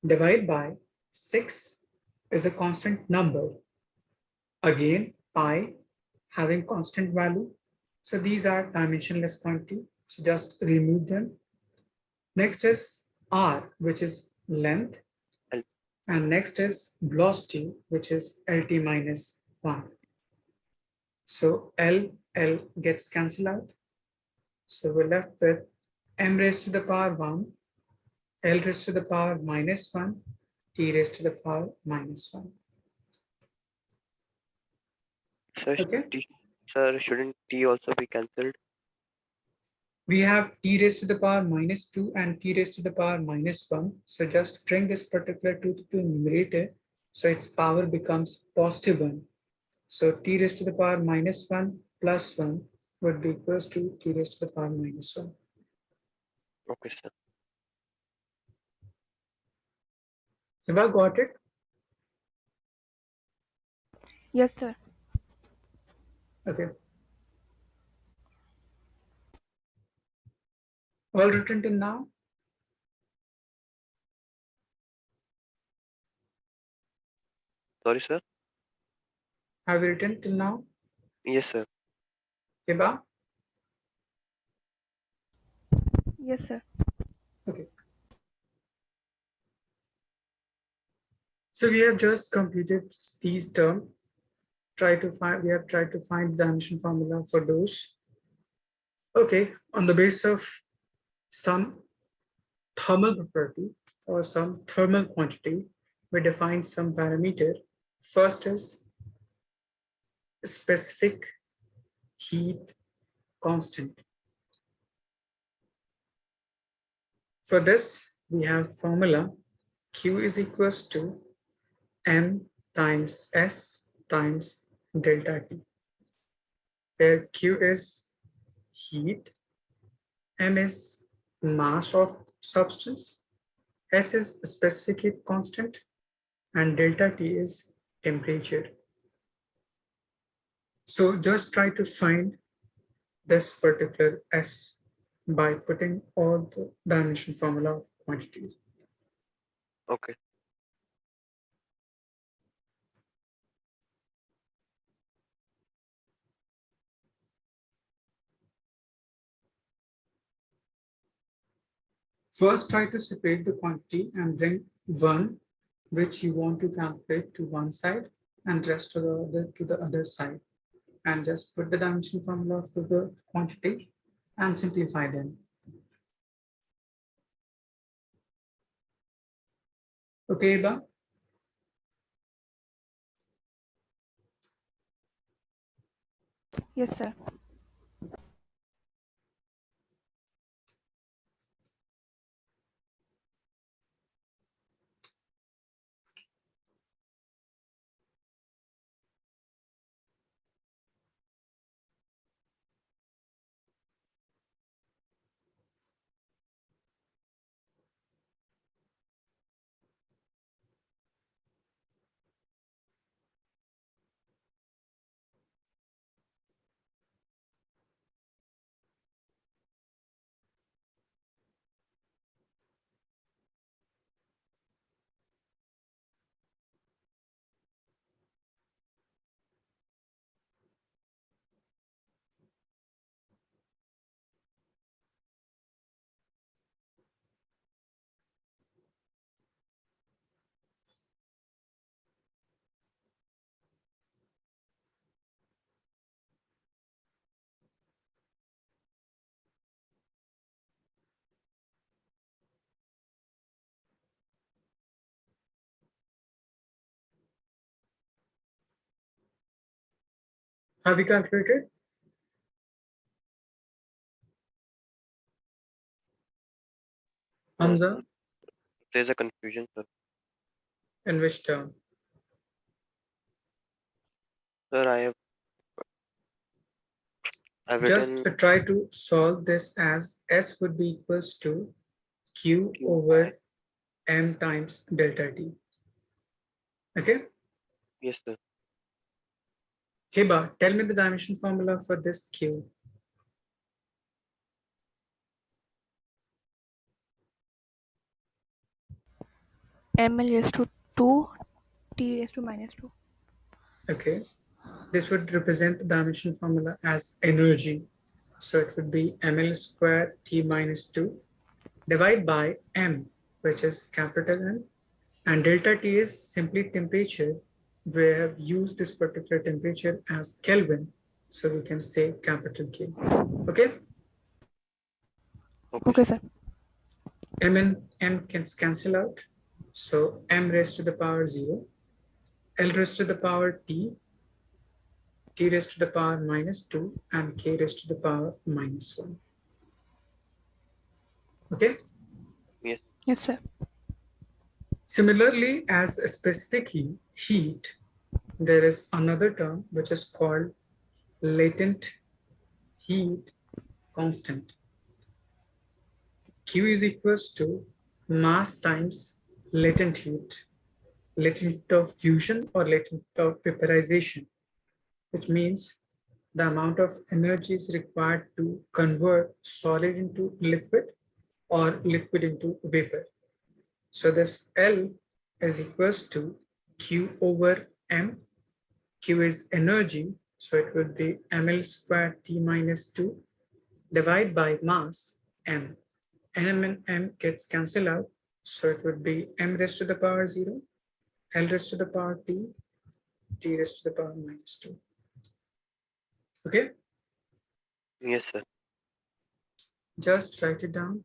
divided by 6 is a constant number. Again, pi having constant value. So these are dimensionless quantity. So just remove them. Next is r, which is length. L. And next is velocity, which is LT minus 1. So L gets cancelled out. So we're left with m raised to the power 1, L raised to the power minus 1, T raised to the power minus 1. Sir, Okay. sir, shouldn't t also be cancelled? We have t raised to the power minus 2 and t raised to the power minus 1. So just bring this particular 2 to the numerator. So its power becomes positive 1. So t raised to the power minus 1 plus 1 would be equals to T raised to the power minus 1. Okay, sir. Have I got it? Yes, sir. Okay. All written till now? Sorry, sir. Have you written till now? Yes, sir. Hiba? Yes, sir. Okay. So we have just completed these terms. We have tried to find the dimension formula for those. Okay, on the basis of some thermal property or some thermal quantity, we define some parameter. First is specific heat constant. For this, we have formula Q is equals to M times S times delta T, where Q is heat, M is mass of substance, S is specific heat constant, and delta T is temperature. So just try to find this particular S by putting all the dimension formula of quantities. Okay. First, try to separate the quantity and bring one which you want to calculate to one side and rest to the other side. And just put the dimension formula for the quantity and simplify them. Okay, Eva? Yes, sir. Have you calculated? Hamza, There's a confusion, sir. in which term? Sir, I've Just written try to solve this as S would be equals to Q Q by. over M times delta T. Okay? Yes, sir. Hiba, tell me the dimension formula for this Q. ml raised to 2, t raised to minus 2. Okay. This would represent the dimension formula as energy. So it would be ml square T minus 2 divided by M, which is capital M, and delta T is simply temperature. We have used this particular temperature as Kelvin, so we can say capital K. Okay, Okay, Okay, sir. sir. M and M can cancel out. So M raised to the power 0, L raised to the power T, T raised to the power minus 2, and K raised to the power minus 1. Okay. Yes. Yes, sir. Similarly, as a specific heat, there is another term which is called latent heat constant. Q is equals to mass times latent heat, latent heat of fusion or latent heat of vaporization, which means the amount of energy is required to convert solid into liquid or liquid into vapor. So this L is equals to Q over M. Q is energy, so it would be ml squared T minus 2 divided by mass M. M and M gets cancelled out, so it would be M raised to the power 0, L raised to the power T, T raised to the power minus 2. Okay, Yes, sir. just write it down.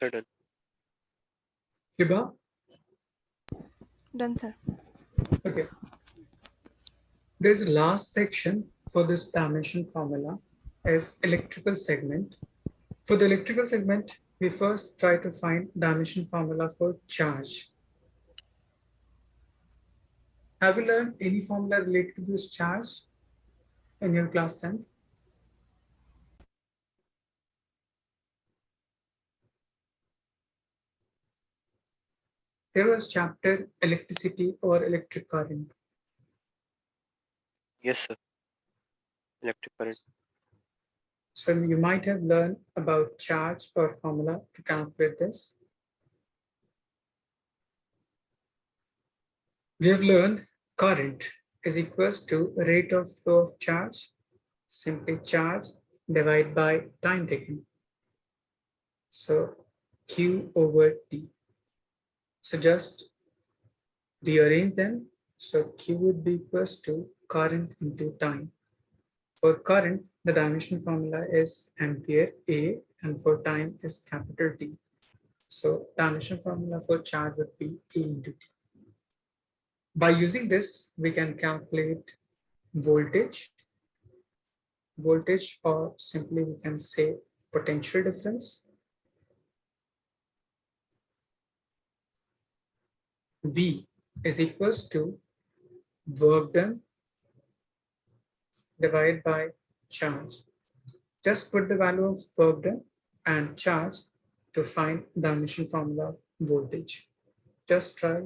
Certain. Hiba, Done, sir. okay. There's a last section for this dimension formula as electrical segment. For the electrical segment, we first try to find dimension formula for charge. Have you learned any formula related to this charge in your class 10th? There was chapter electricity or electric current. Yes, sir. Electric current. So you might have learned about charge or formula to calculate this. We have learned current is equals to rate of flow of charge, simply charge divided by time taken. So Q over T. So just rearrange them. So Q would be equals to current into time. For current, the dimension formula is ampere A, and for time is capital T. So dimension formula for charge would be A into T. By using this, we can calculate voltage, or simply we can say potential difference. V is equals to work done divided by charge. Just put the value of work done and charge to find the emission formula voltage. Just try.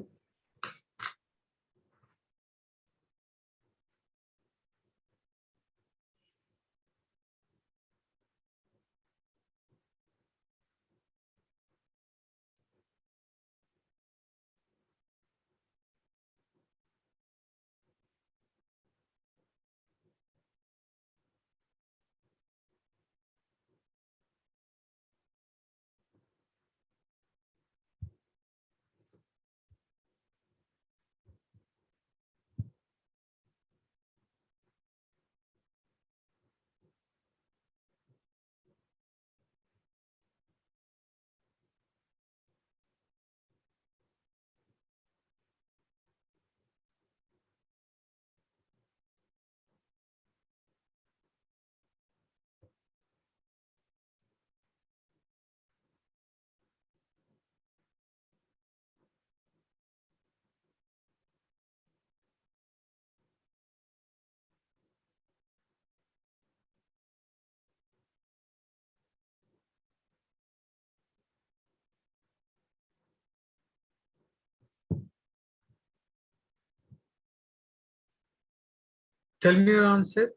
Tell me your answer.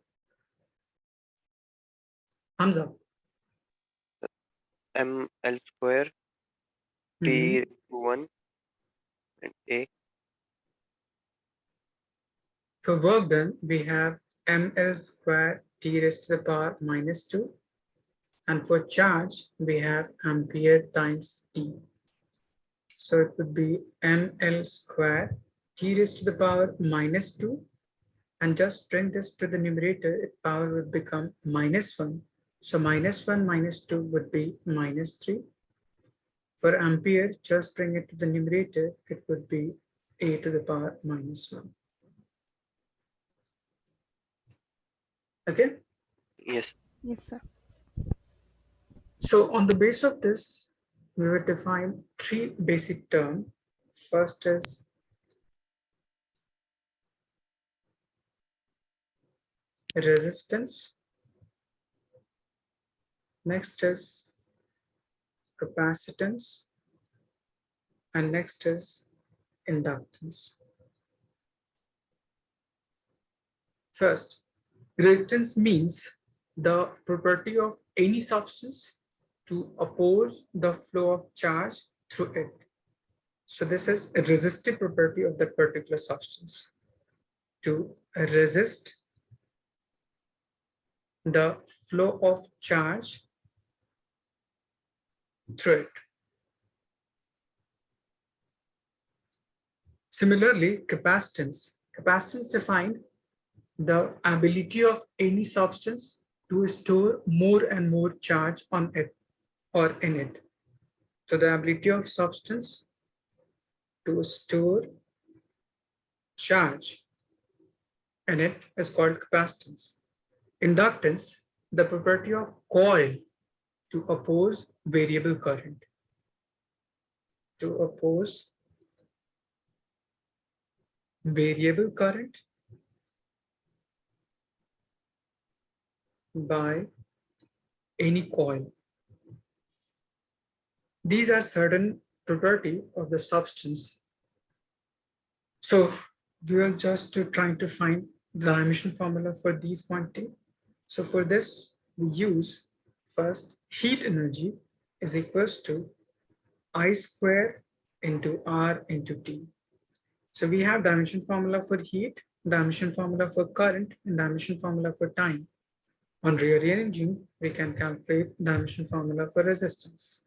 Hamza. ML square T Mhm. raised to 1 and A. For work done, we have ml square T raised to the power minus 2 And for charge, we have ampere times T. So it would be ml square T raised to the power minus 2. And just bring this to the numerator, its power would become minus 1. So minus 1 minus 2 would be minus 3. For ampere, just bring it to the numerator, it would be a to the power minus 1. Okay? Yes. Yes, sir. So on the base of this, we will define three basic terms. First is resistance. Next is capacitance. And next is inductance. First, resistance means the property of any substance to oppose the flow of charge through it. So this is a resistive property of that particular substance to resist the flow of charge through it. Similarly, capacitance. Capacitance defined the ability of any substance to store more and more charge on it or in it. So the ability of substance to store charge in it is called capacitance. Inductance, the property of coil to oppose variable current. To oppose variable current by any coil. These are certain property of the substance. So we are just trying to find the dimension formula for these quantity. So for this, we use first heat energy is equals to I square into R into T. So we have dimension formula for heat, dimension formula for current, and dimension formula for time. On rearranging, we can calculate dimension formula for resistance.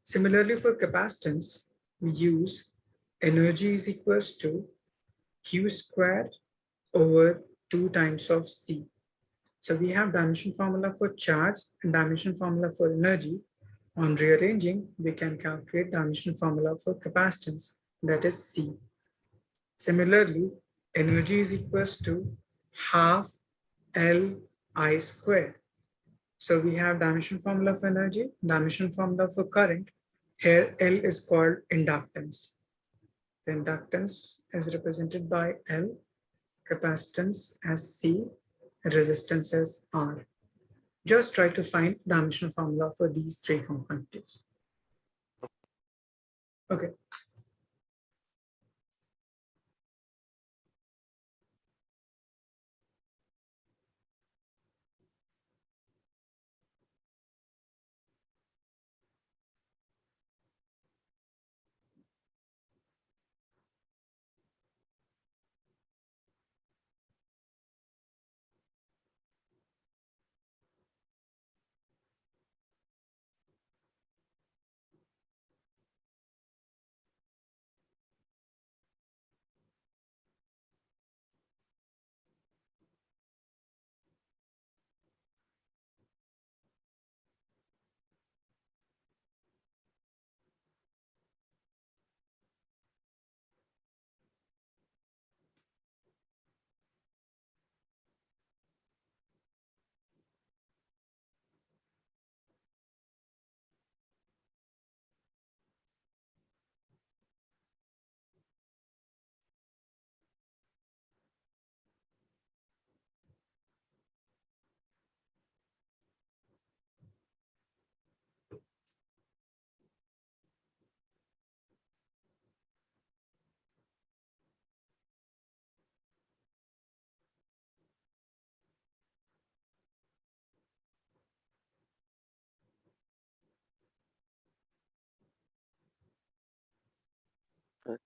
Similarly, for capacitance, we use energy is equals to Q squared over 2 times of C. So we have dimension formula for charge and dimension formula for energy. On rearranging, we can calculate dimension formula for capacitance, that is C. Similarly, energy is equals to half L I squared. So we have dimension formula for energy, dimension formula for current. Here L is called inductance. The inductance is represented by L, capacitance as C, resistance as R. Just try to find dimension formula for these three quantities. Okay.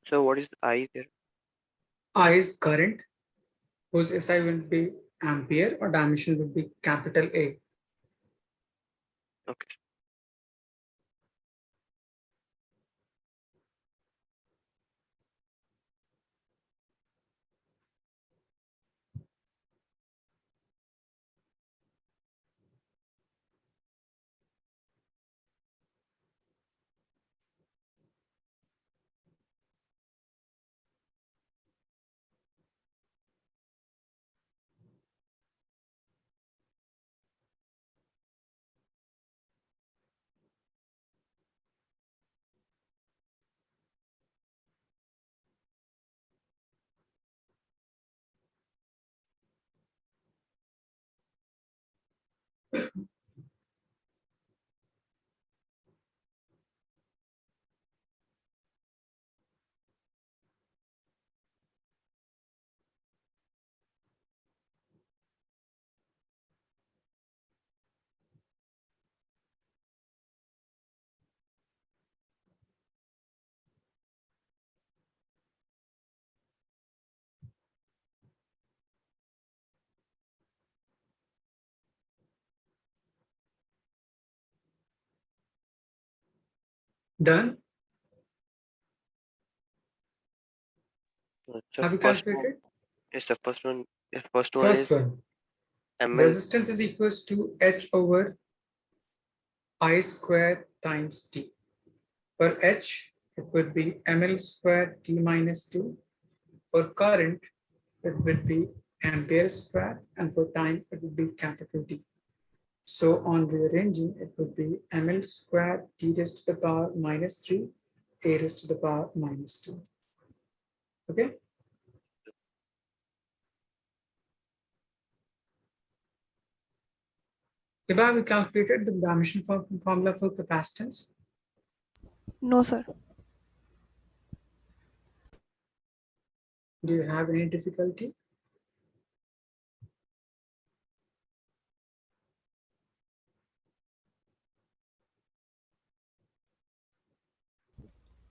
So what is I there? I is current, whose SI will be ampere or dimension will be capital A. Okay. Done? So Have you first one calculated? is the first one. The first one is First one, ml. resistance is equals to H over I square times T. For H, it would be ml square T minus 2. For current, it would be ampere square, and for time, it would be capital T. So on rearranging, it would be ml square T raised to the power minus 3, A raised to the power minus 2. Okay? Above, we calculated the dimension formula for capacitance. No, sir. Do you have any difficulty?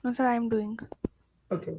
No, sir, I am doing. Okay.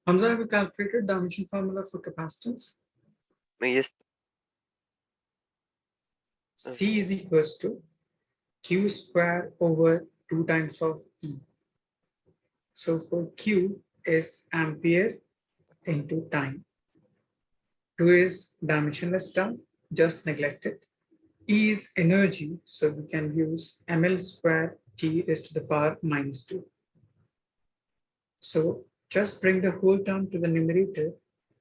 Hamza, have you calculated dimension formula for capacitance? Yes. C is equals to Q square over 2 times of E. So for Q is ampere into time. 2 is dimensionless term, just neglect it. E is energy, so we can use ml square T raised to the power minus 2. So just bring the whole term to the numerator.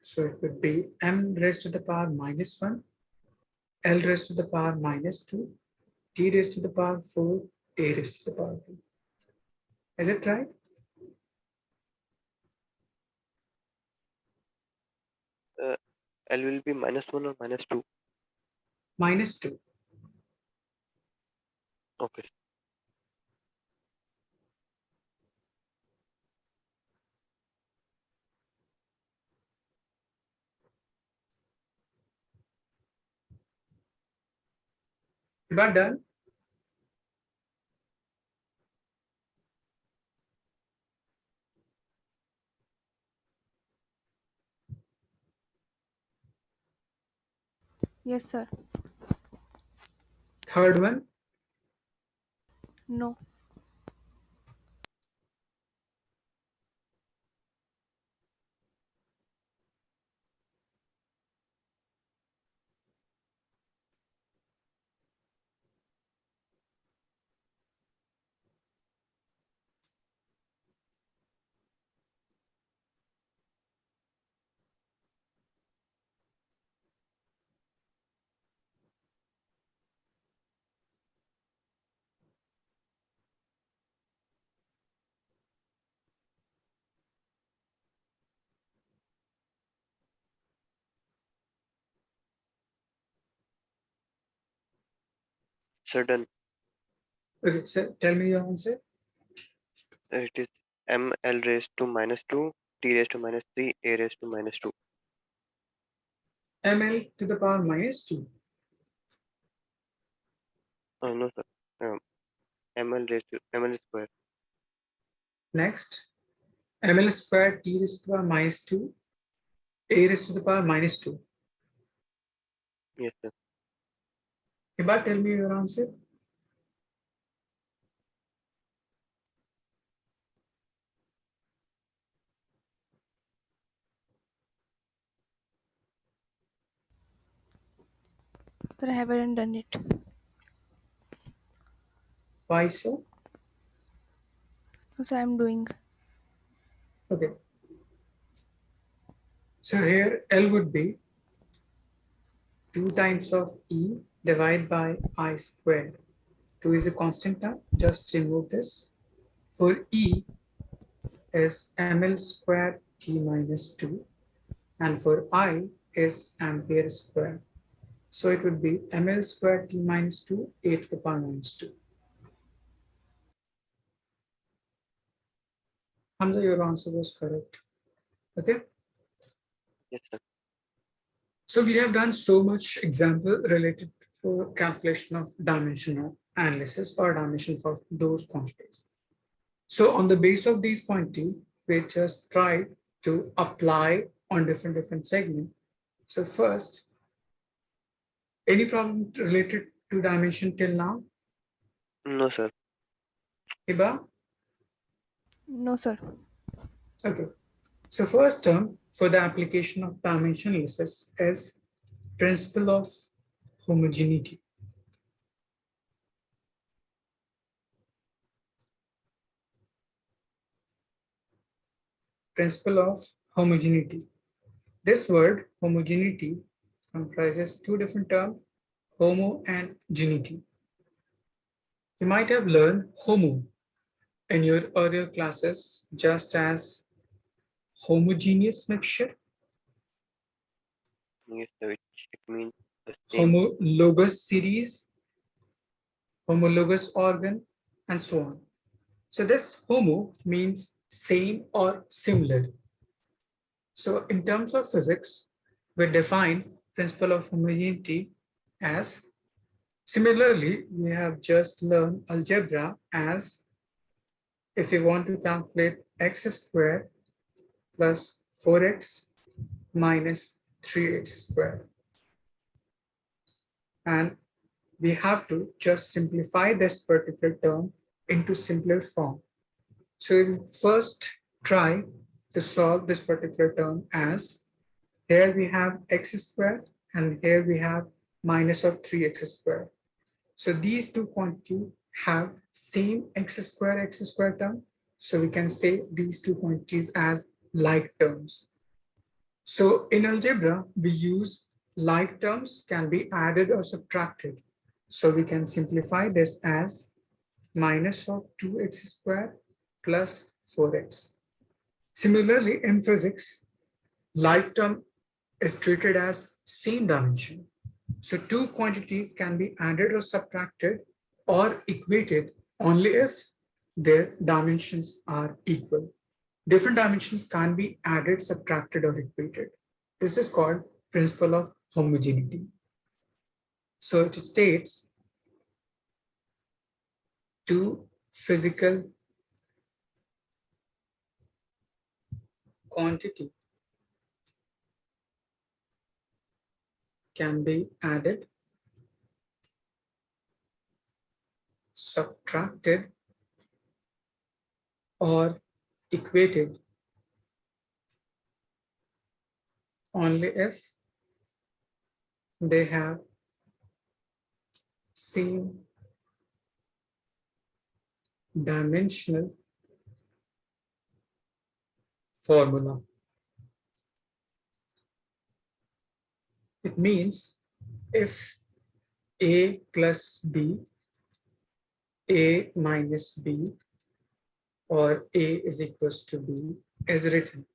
So it would be m raised to the power minus 1, L raised to the power minus 2, T raised to the power 4, A raised to the power 2. Is it right? L will be -1 or -2. Minus 2. Okay. About done? Yes, sir. Third one, No. So done. okay, so tell me your answer. It is ml raised to minus 2, t raised to minus 3, a raised to minus 2. ml to the power minus 2. No, sir. Ml raised to ml square. Next, ml squared t raised to the power minus 2, a raised to the power minus 2. Yes, sir. But tell me your answer. Sir, I haven't done it. Why so? No, sir, I'm doing. Okay. So here L would be 2 times of E divided by I squared. 2 is a constant term. Just remove this. For E is ml squared t minus 2. And for I is ampere squared. So it would be ml squared t minus 2, a to the power minus 2. Hamza, your answer was correct. Okay. Yes, sir. So we have done so much example related to calculation of dimensional analysis or dimension for those quantities. So on the base of these quantity, we just try to apply on different segments. So first, any problem related to dimension till now? No, sir. Iba? No, sir. Okay. So first term for the application of dimension analysis is principle of homogeneity. Principle of homogeneity. This word homogeneity comprises two different terms, homo and geneity. You might have learned homo in your earlier classes just as homogeneous mixture, Yes, sir. It means the same. homologous series, homologous organ, and so on. So this homo means same or similar. So in terms of physics, we define principle of homogeneity as similarly, we have just learned algebra as if you want to calculate x squared plus 4x minus 3x squared. And we have to just simplify this particular term into simpler form. So we'll first try to solve this particular term as here we have x squared and here we have minus of 3x squared. So these two quantities have same x squared term. So we can say these two quantities as like terms. So in algebra, we use like terms can be added or subtracted. So we can simplify this as minus of 2x squared plus 4x. Similarly, in physics, like term is treated as same dimension. So two quantities can be added or subtracted or equated only if their dimensions are equal. Different dimensions can't be added, subtracted, or equated. This is called principle of homogeneity. So it states two physical quantity can be added, subtracted, or equated only if they have same dimensional formula. It means if A plus B, A minus B, or A is equals to B is written,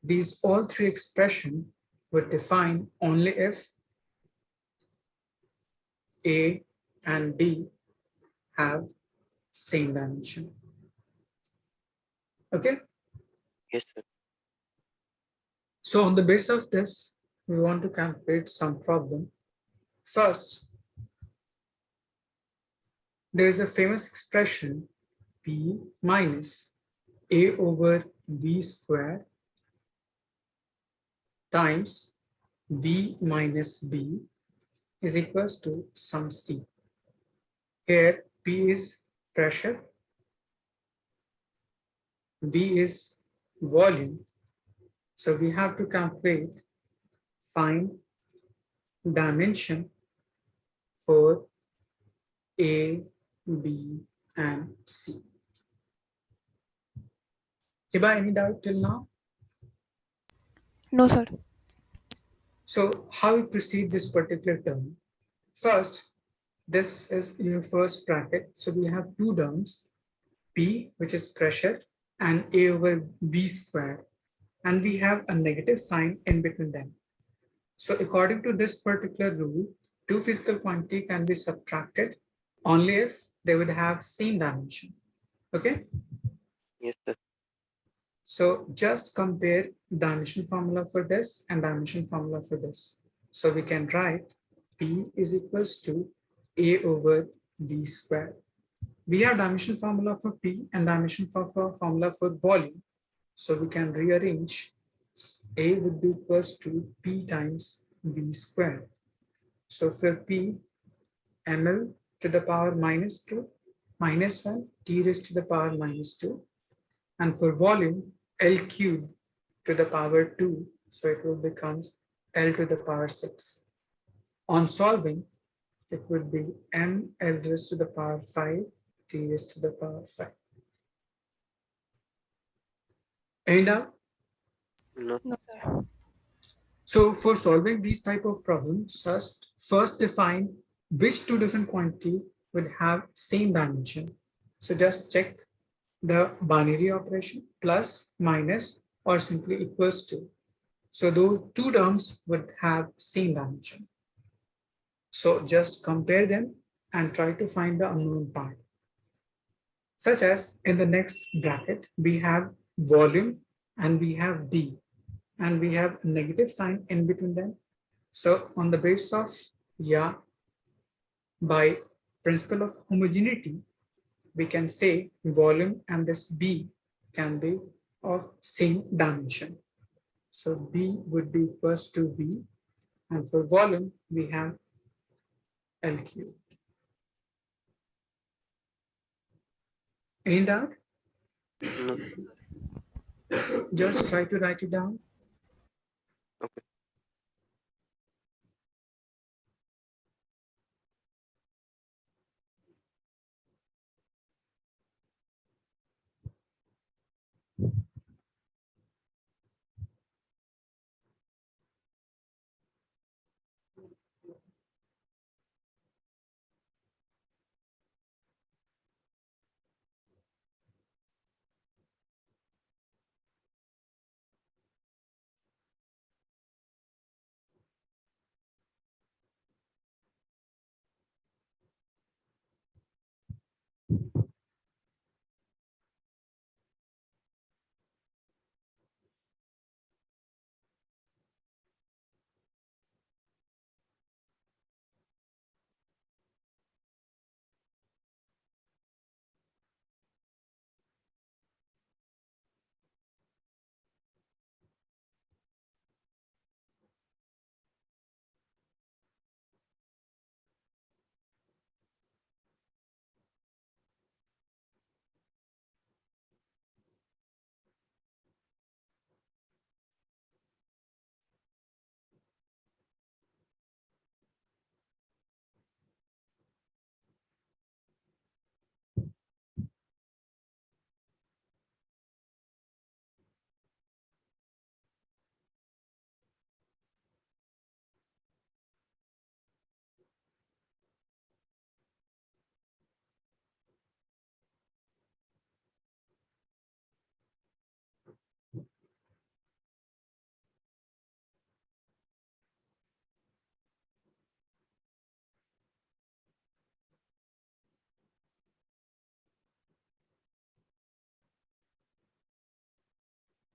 these all three expressions would define only if A and B have same dimension. Okay, Yes, sir. so on the basis of this, we want to calculate some problem. First, there is a famous expression P minus A over V square times V minus B is equals to some C. Here P is pressure, V is volume. So we have to calculate, find dimension for A, B, and C. Hiba, any doubt till now? No, sir. So how we proceed this particular term? First, this is your first bracket. So we have two terms, P, which is pressure, and A over V square. And we have a negative sign in between them. So according to this particular rule, two physical quantity can be subtracted only if they would have same dimension. Okay. Yes, sir. So just compare dimension formula for this and dimension formula for this. So we can write P is equals to A over V square. We have dimension formula for P and dimension formula for volume. So we can rearrange. A would be equals to P times V square. So for P, ml to the power minus 2, minus 1, T raised to the power minus 2. And for volume, L cubed to the power 2. So it will become L to the power 6. On solving, it would be M L raised to the power 5, T raised to the power 5. And No. No, sir. so for solving these type of problems, first define which two different quantity would have same dimension. So just check the binary operation, plus, minus, or simply equals to. So those two terms would have same dimension. So just compare them and try to find the unknown part. Such as in the next bracket, we have volume and we have B, and we have negative sign in between them. So on the basis of, yeah, by principle of homogeneity, we can say volume and this B can be of same dimension. So B would be equals to B, and for volume, we have L cubed. Any doubt? No. Just try to write it down. Okay.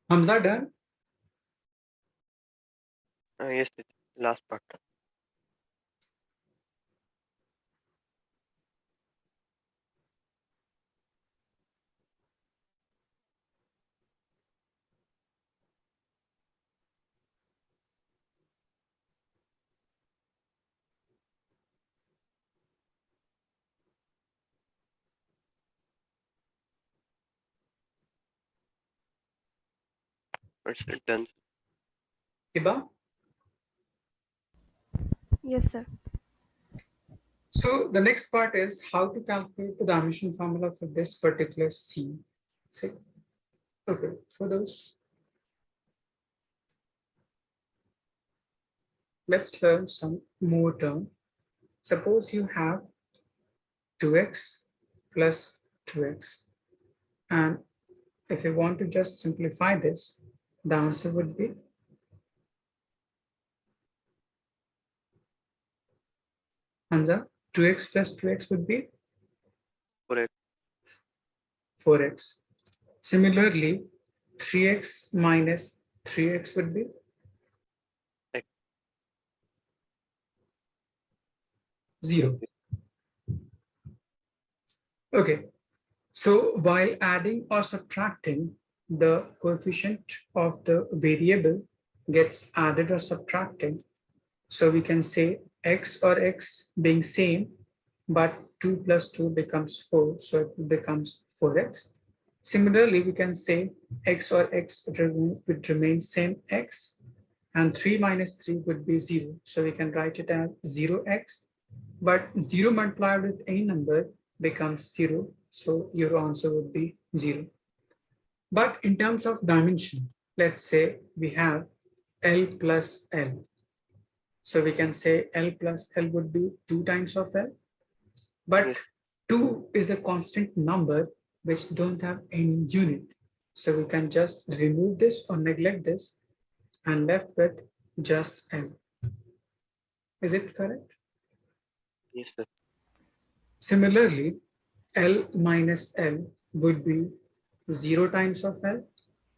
Hamza, done? Yes, it's last part. It's done. Iba? Yes, sir. So the next part is how to calculate the dimension formula for this particular C. See? Okay, for those, let's learn some more term. Suppose you have 2x plus 2x. And if you want to just simplify this, the answer would be Hamza, 2x plus 2x would be Correct. 4x. Similarly, 3x minus 3x would be X. 0. Okay, so while adding or subtracting, the coefficient of the variable gets added or subtracted. So we can say x or x being same, but 2 plus 2 becomes 4, so it becomes 4x. Similarly, we can say x or x would remain same x, and 3 minus 3 would be 0. So we can write it as 0x, but 0 multiplied with any number becomes 0. So your answer would be 0. But in terms of dimension, let's say we have L plus L. So we can say L plus L would be 2 times of L, but Yes. 2 is a constant number which don't have any unit. So we can just remove this or neglect this and left with just L. Is it correct? Yes, sir. Similarly, L minus L would be 0 times of L.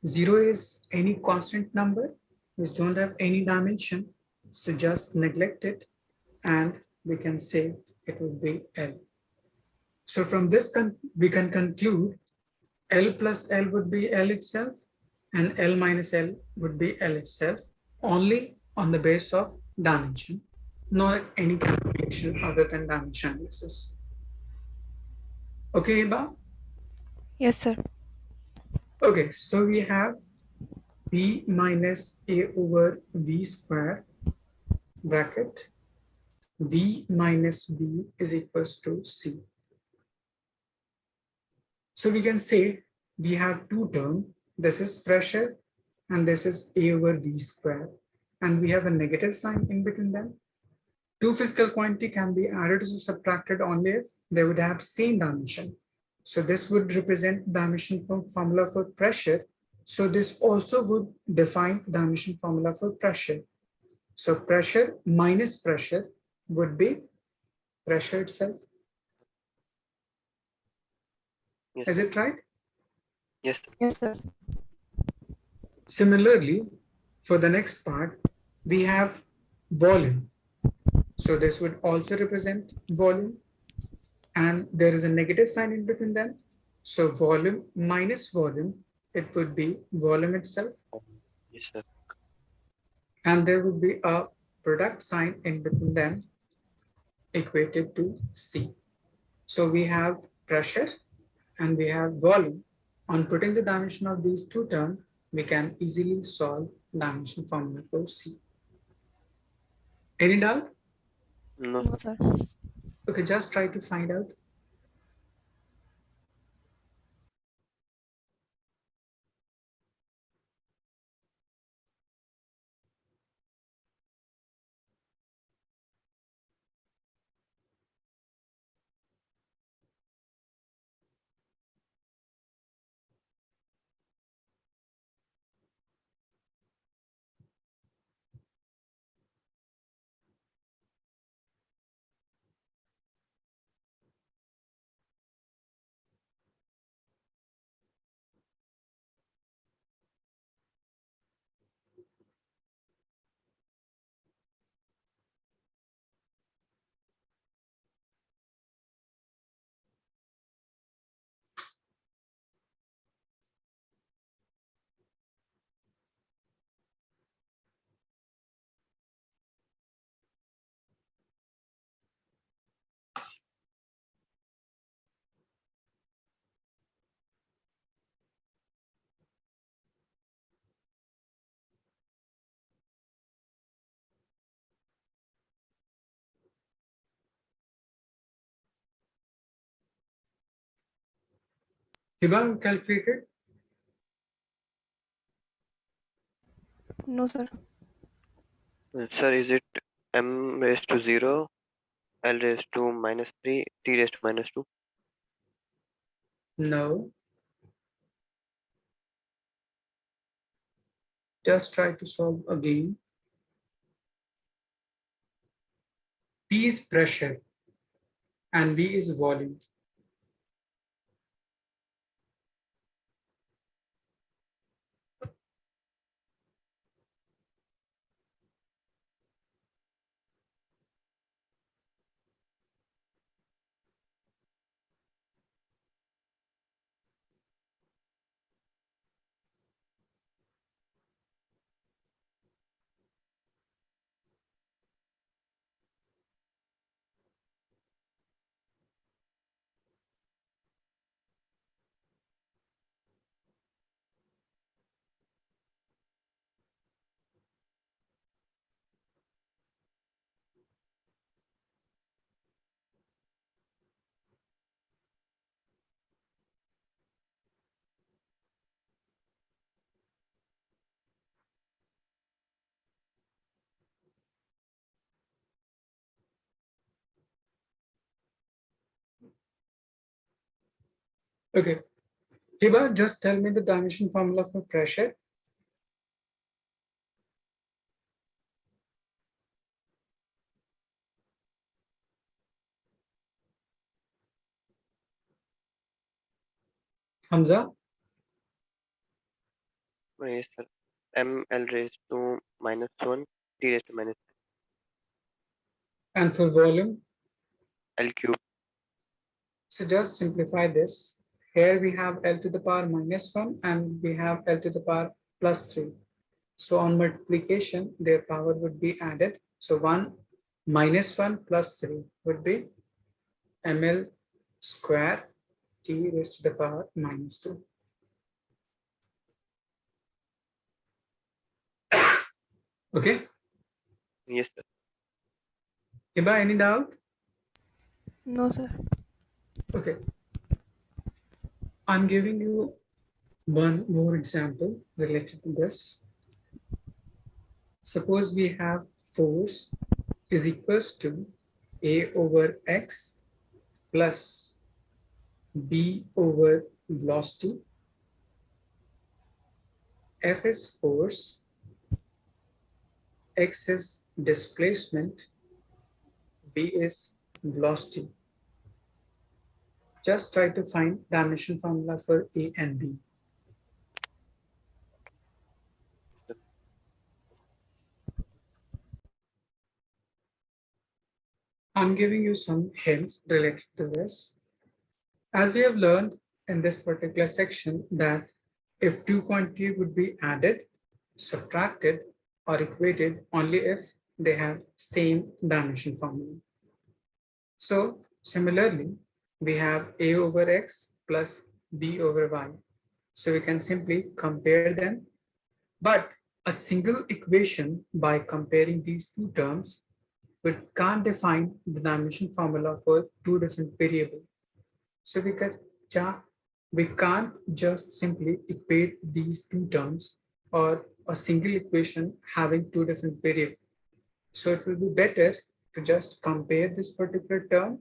0 is any constant number which don't have any dimension. So just neglect it and we can say it would be L. So from this, we can conclude L plus L would be L itself and L minus L would be L itself only on the base of dimension, not any calculation other than dimension analysis. Okay, Iba? Yes, sir. Okay, so we have B minus A over V square bracket V minus B is equals to C. So we can say we have two terms. This is pressure and this is A over V square. And we have a negative sign in between them. Two physical quantity can be added or subtracted only if they would have same dimension. So this would represent dimension formula for pressure. So this also would define dimension formula for pressure. So pressure minus pressure would be pressure itself. Yes, Is sir. it right? Yes, sir. Yes, sir. Similarly, for the next part, we have volume. So this would also represent volume and there is a negative sign in between them. So volume minus volume, it would be volume itself. Yes, sir. And there would be a product sign in between them equated to C. So we have pressure and we have volume. On putting the dimension of these two terms, we can easily solve dimension formula for C. Any doubt? No, No, sir. sir. Okay, just try to find out. Hiba, calculated? No, sir. Sir, is it m raised to 0, l raised to minus 3, t raised to minus 2? No. Just try to solve again. P is pressure and V is volume. Okay. Hiba, just tell me the dimension formula for pressure. Hamza, Yes, sir. M l raised to minus 1, t raised to minus and for volume. l cube. So just simplify this. Here we have L to the power minus 1 and we have L to the power plus 3. So on multiplication, their power would be added. So 1 minus 1 plus 3 would be ml square t raised to the power minus 2. Okay. Yes, sir. Hiba, any doubt? No, sir. Okay. I'm giving you one more example related to this. Suppose we have force is equals to A over X plus B over velocity. F is force, X is displacement, B is velocity. Just try to find dimension formula for A and B. I'm giving you some hints related to this. As we have learned in this particular section that if two quantities would be added, subtracted, or equated only if they have same dimension formula. So similarly, we have A over X plus B over Y. So we can simply compare them, but a single equation by comparing these two terms, we can't define the dimension formula for two different variables. So we can't just simply equate these two terms or a single equation having two different variables. So it will be better to just compare this particular term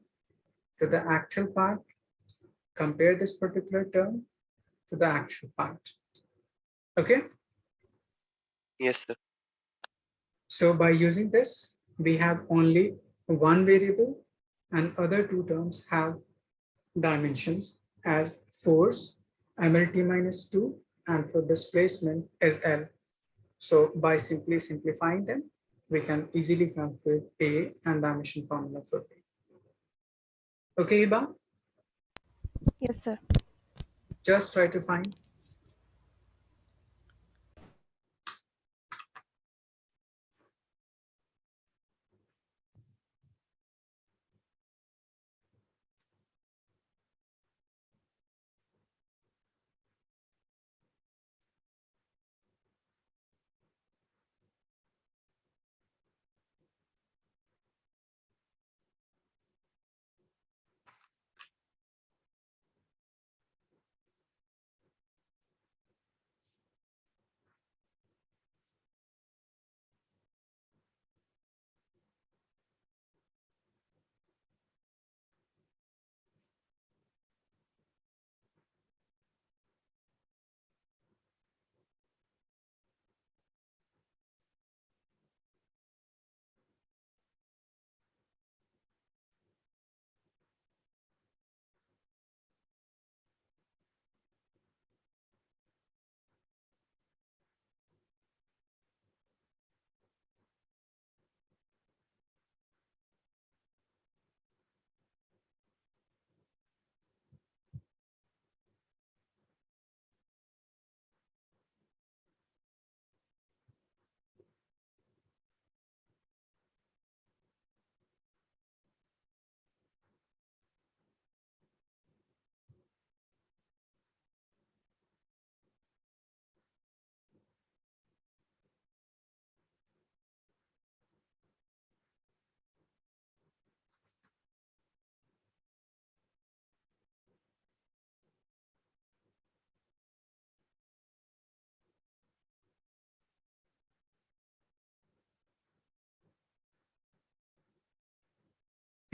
to the actual part, compare this particular term to the actual part. Okay, Yes, sir. so by using this, we have only one variable and other two terms have dimensions as force mlt minus 2 and for displacement as L. So by simply simplifying them, we can easily calculate A and dimension formula for B. Okay, Iba, Yes, sir. just try to find.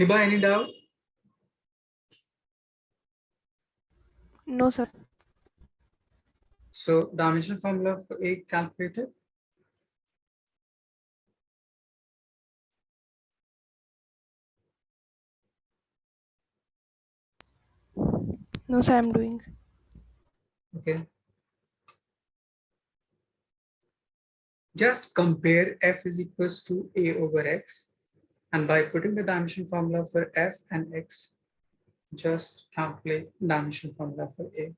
Hiba, any doubt? No, sir. So dimension formula for A calculated. No, sir, I'm doing. Okay. Just compare f is equals to a over x, and by putting the dimension formula for f and x, just calculate dimension formula for a.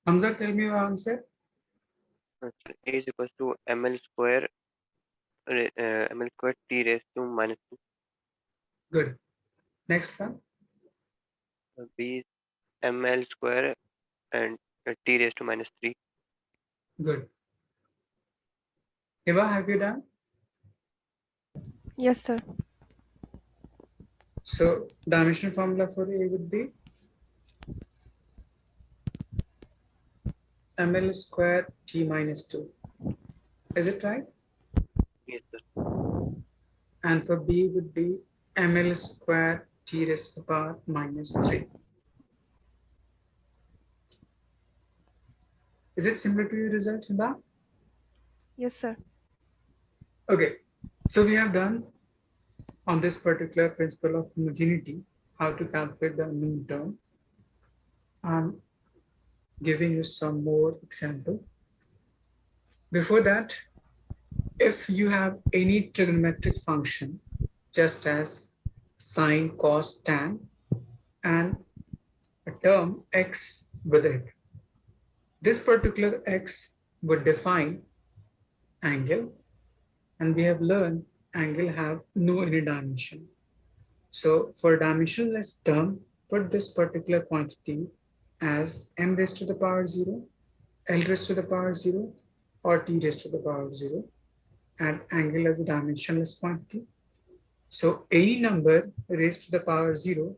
Hamza, tell me your answer. So A is equals to ml square ml square t raised to minus 2. Good. Next one. B is ml square and t raised to minus 3. Good. Hiba, have you done? Yes, sir. So dimension formula for a would be ml square t minus 2. Is it right? Yes, sir. And for b would be ml square t raised to the power minus 3. Is it similar to your result, Hiba? Yes, sir. Okay. So we have done on this particular principle of homogeneity, how to calculate the unknown term. I'm giving you some more example. Before that, if you have any trigonometric function, just as sine, cos, tan, and a term x with it, this particular x would define angle, and we have learned angle have no any dimension. So for dimensionless term, put this particular quantity as m raised to the power 0, L raised to the power 0, or t raised to the power 0, and angle as a dimensionless quantity. So any number raised to the power 0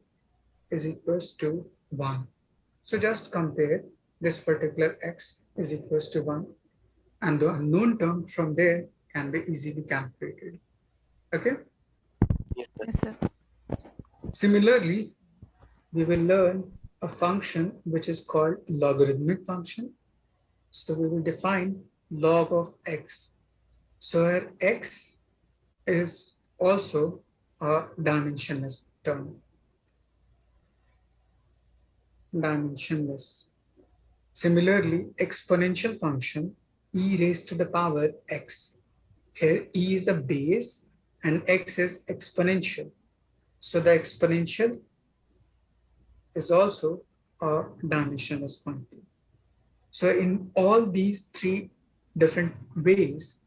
is equals to 1. So just compare this particular x is equals to 1, and the unknown term from there can be easily calculated. Okay. Yes, sir. Yes, sir. Similarly, we will learn a function which is called logarithmic function. So we will define log of x. So here x is also a dimensionless term. Dimensionless. Similarly, exponential function e raised to the power x. Here e is a base and x is exponential. So the exponential is also a dimensionless quantity. So in all these three different ways,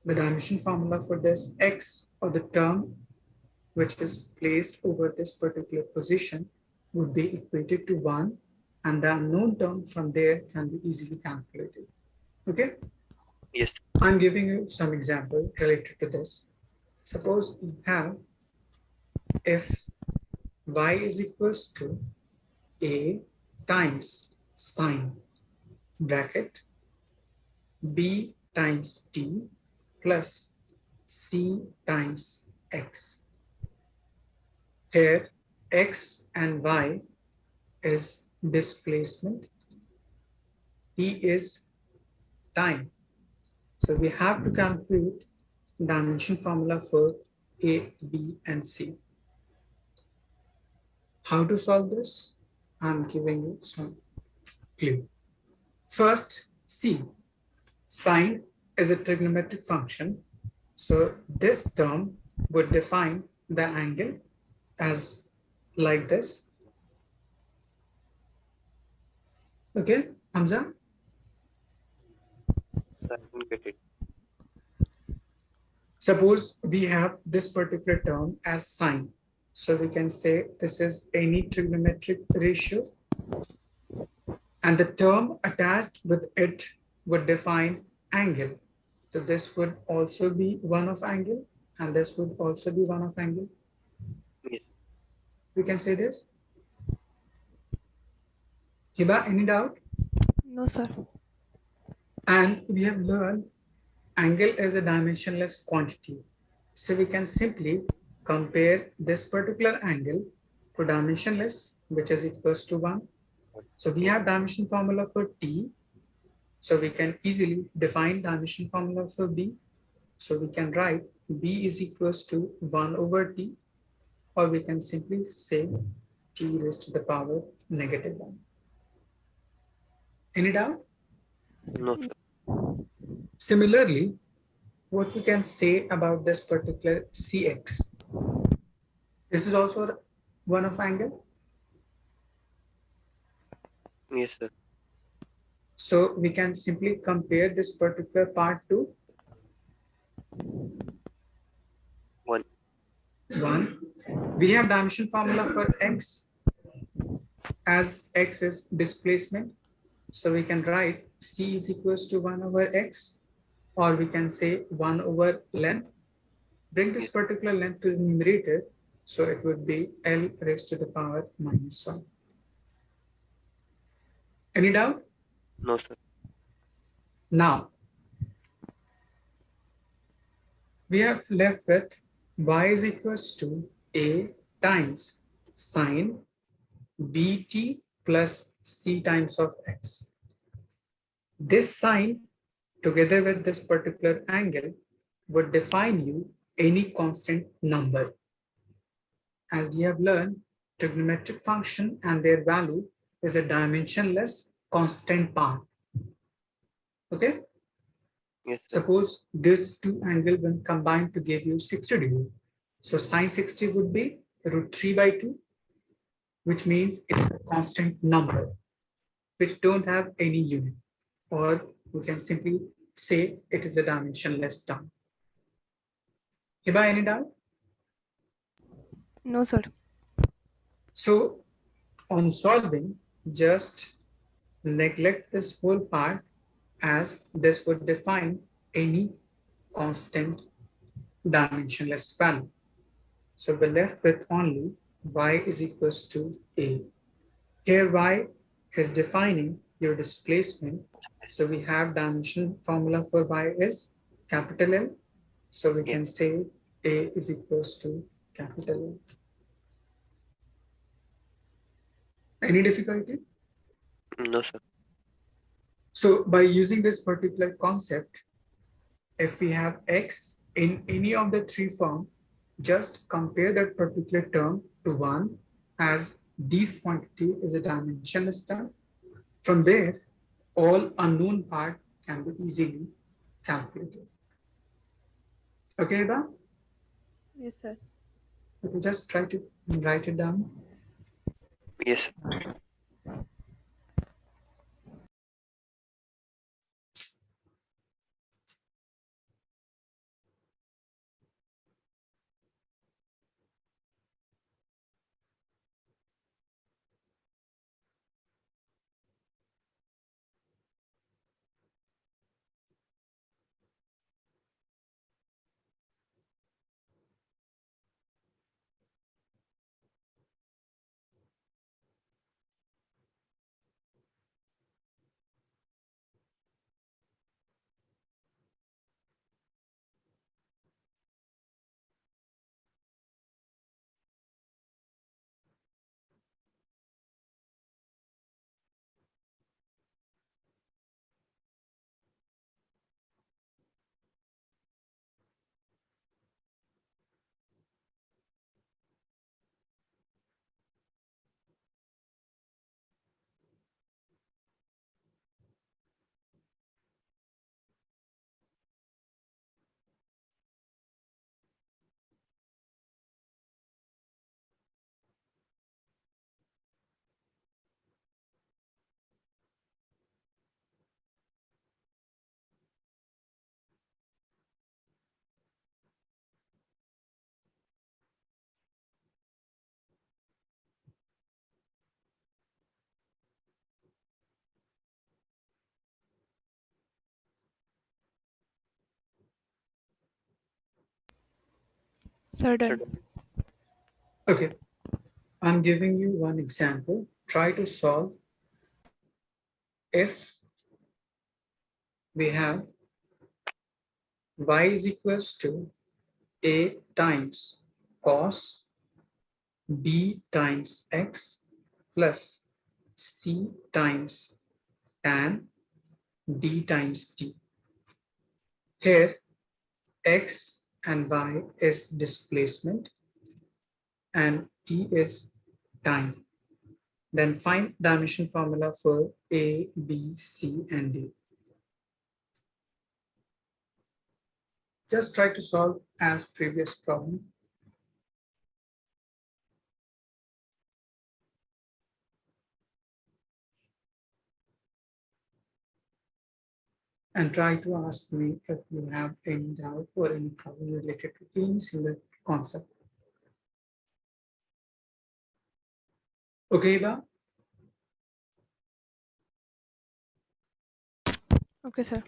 the dimension formula for this x or the term which is placed over this particular position would be equated to 1, and the unknown term from there can be easily calculated. Okay, Yes. I'm giving you some example related to this. Suppose you have if y is equals to a times sine bracket b times t plus c times x. Here x and y is displacement, t is time. So we have to calculate dimension formula for a, b, and c. How to solve this? I'm giving you some clue. First, c. Sine is a trigonometric function. So this term would define the angle as like this. Okay, Hamza? I didn't get it. Suppose we have this particular term as sine. So we can say this is any trigonometric ratio, and the term attached with it would define angle. So this would also be one of angle, and this would also be one of angle. Yes. We can say this. Hiba, any doubt? No, sir. And we have learned angle is a dimensionless quantity. So we can simply compare this particular angle to dimensionless, which is equals to 1. So we Yes. have dimension formula for t. So we can easily define dimension formula for b. So we can write b is equals to 1 over t, or we can simply say t raised to the power negative 1. Any doubt? No, sir. Similarly, what we can say about this particular cx? This is also one of angle. Yes, sir. So we can simply compare this particular part to 1. 1. We have dimension formula for x as x is displacement. So we can write c is equals to 1 over x, or we can say 1 over length. Bring this Yes. particular length to the numerator. So it would be L raised to the power minus 1. Any doubt? No, sir. Now, we have left with y is equals to a times sine bt plus c times of x. This sine together with this particular angle would define you any constant number. As we have learned, trigonometric function and their value is a dimensionless constant part. Okay, Yes, sir. suppose this two angle when combined to give you 60 degree. So sine 60 would be root 3 by 2, which means it's a constant number which don't have any unit, or we can simply say it is a dimensionless term. Hiba, any doubt? No, sir. So on solving, just neglect this whole part, as this would define any constant dimensionless value. So we're left with only y is equals to a. Here y is defining your displacement. So we have dimension formula for y is capital L. So we Yes. can say a is equals to capital L. Any difficulty? No, sir. So by using this particular concept, if we have x in any of the three form, just compare that particular term to 1, as this quantity is a dimensionless term. From there, all unknown part can be easily calculated. Okay, Eva? Yes, sir. Okay, just try to write it down. Yes. Sir, done. Okay, I'm giving you one example. Try to solve if we have y is equals to a times cos b times x plus c times tan d times t. Here, x and y is displacement and t is time. Then find dimension formula for A, B, C, and D. Just try to solve as previous problem. And try to ask me if you have any doubt or any problem related to any single concept. Okay, Eva? Okay, sir.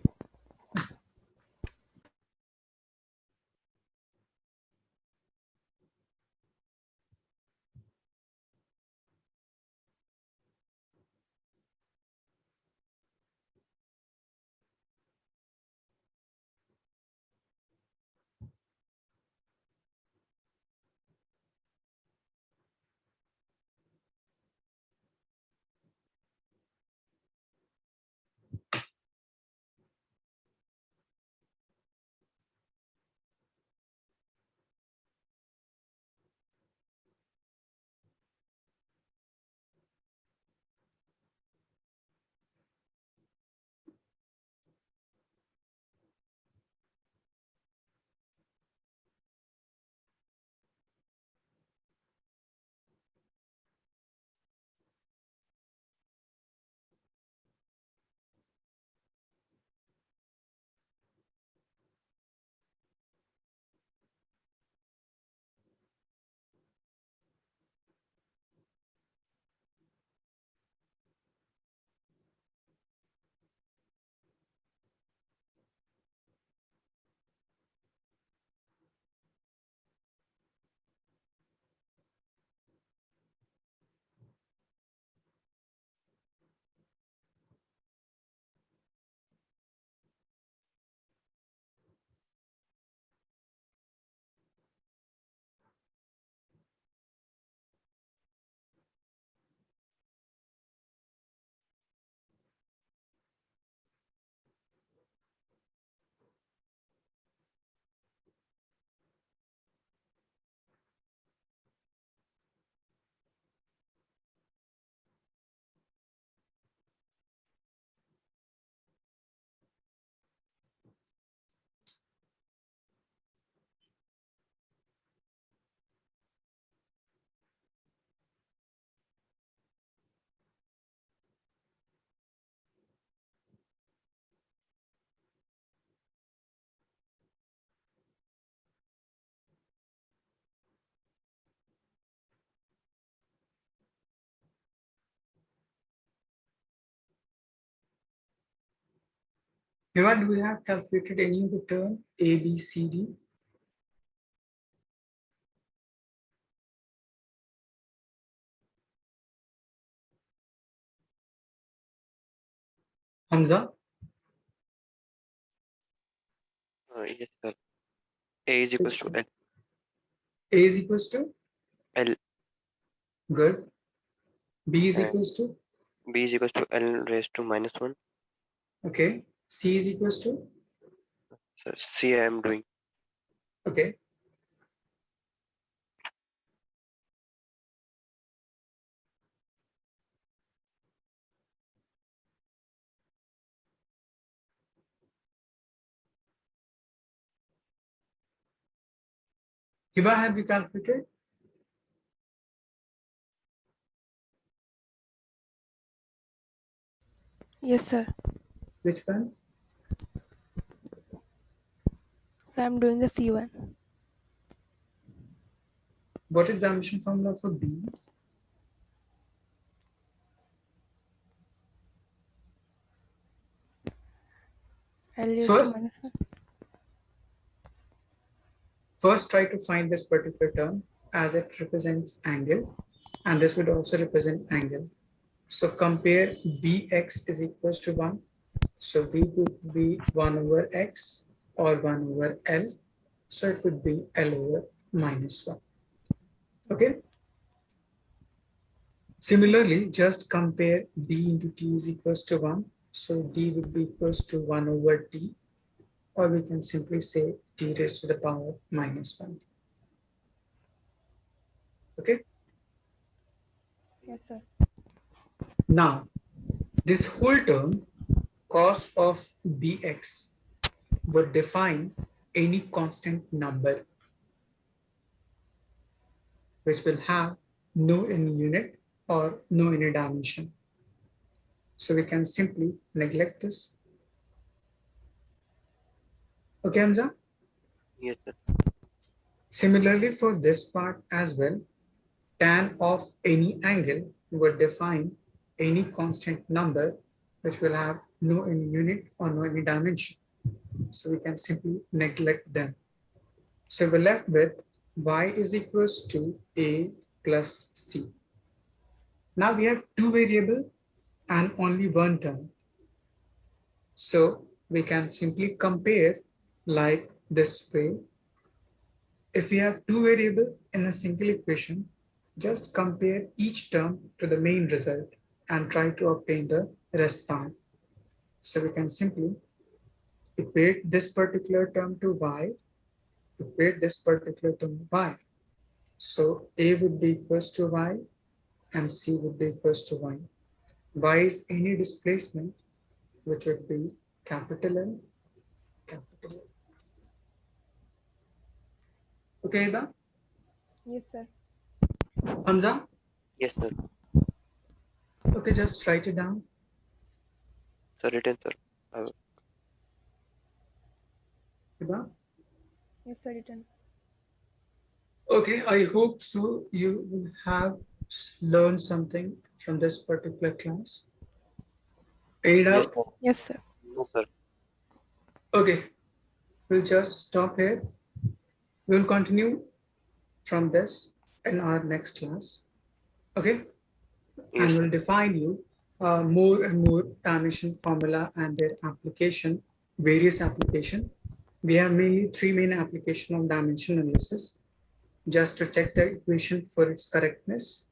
Eva, do we have calculated any of the term A, B, C, D? Hamza, Yes, sir. A is equals which to one? A is equals to? L, Good. B is and equals to? B is equals to L raised to minus 1. Okay. C is equals to? So C I am doing. Okay. Hiba, have you calculated? Yes, sir. Which one? So I'm doing the C1. What is the dimension formula for B? L raised to First, minus 1. first try to find this particular term as it represents angle, and this would also represent angle. So compare bx is equals to 1. So v would be 1 over x or 1 over L. So it would be L over minus 1. Okay. Similarly, just compare d into t is equals to 1. So d would be equals to 1 over t, or we can simply say t raised to the power minus 1. Okay. Yes, sir. Now, this whole term cos of bx would define any constant number which will have no any unit or no any dimension. So we can simply neglect this. Okay, Hamza? Yes, sir. Similarly, for this part as well, tan of any angle would define any constant number which will have no any unit or no any dimension. So we can simply neglect them. So we're left with y is equals to a plus c. Now we have two variables and only one term. So we can simply compare like this way. If we have two variables in a single equation, just compare each term to the main result and try to obtain the rest part. So we can simply equate this particular term to y, equate this particular term to y. So a would be equals to y and c would be equals to y. Y is any displacement which would be capital N, capital N. Okay, Ida? Yes, sir. Hamza? Yes, sir. Okay, just write it down. So written, sir. Ida? Yes, sir. Written. Okay, I hope so. You will have learned something from this particular class. Any Yes, doubt? sir. Yes, sir. No, sir. Okay, we'll just stop here. We'll continue from this in our next class. Okay, Yes, and sir. we'll define you more and more dimension formula and their application, various application. We have mainly three main application of dimension analysis. Just to check the equation for its correctness,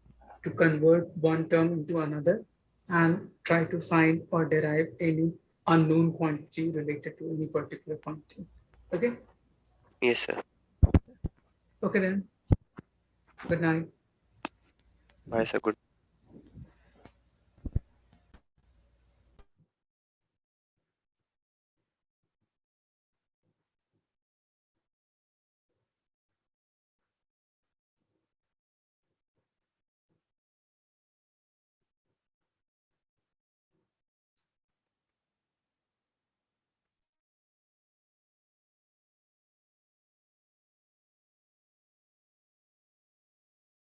to convert one term into another, and try to find or derive any unknown quantity related to any particular quantity. Okay? Yes, sir. Okay then. Good night. Bye, sir. Good.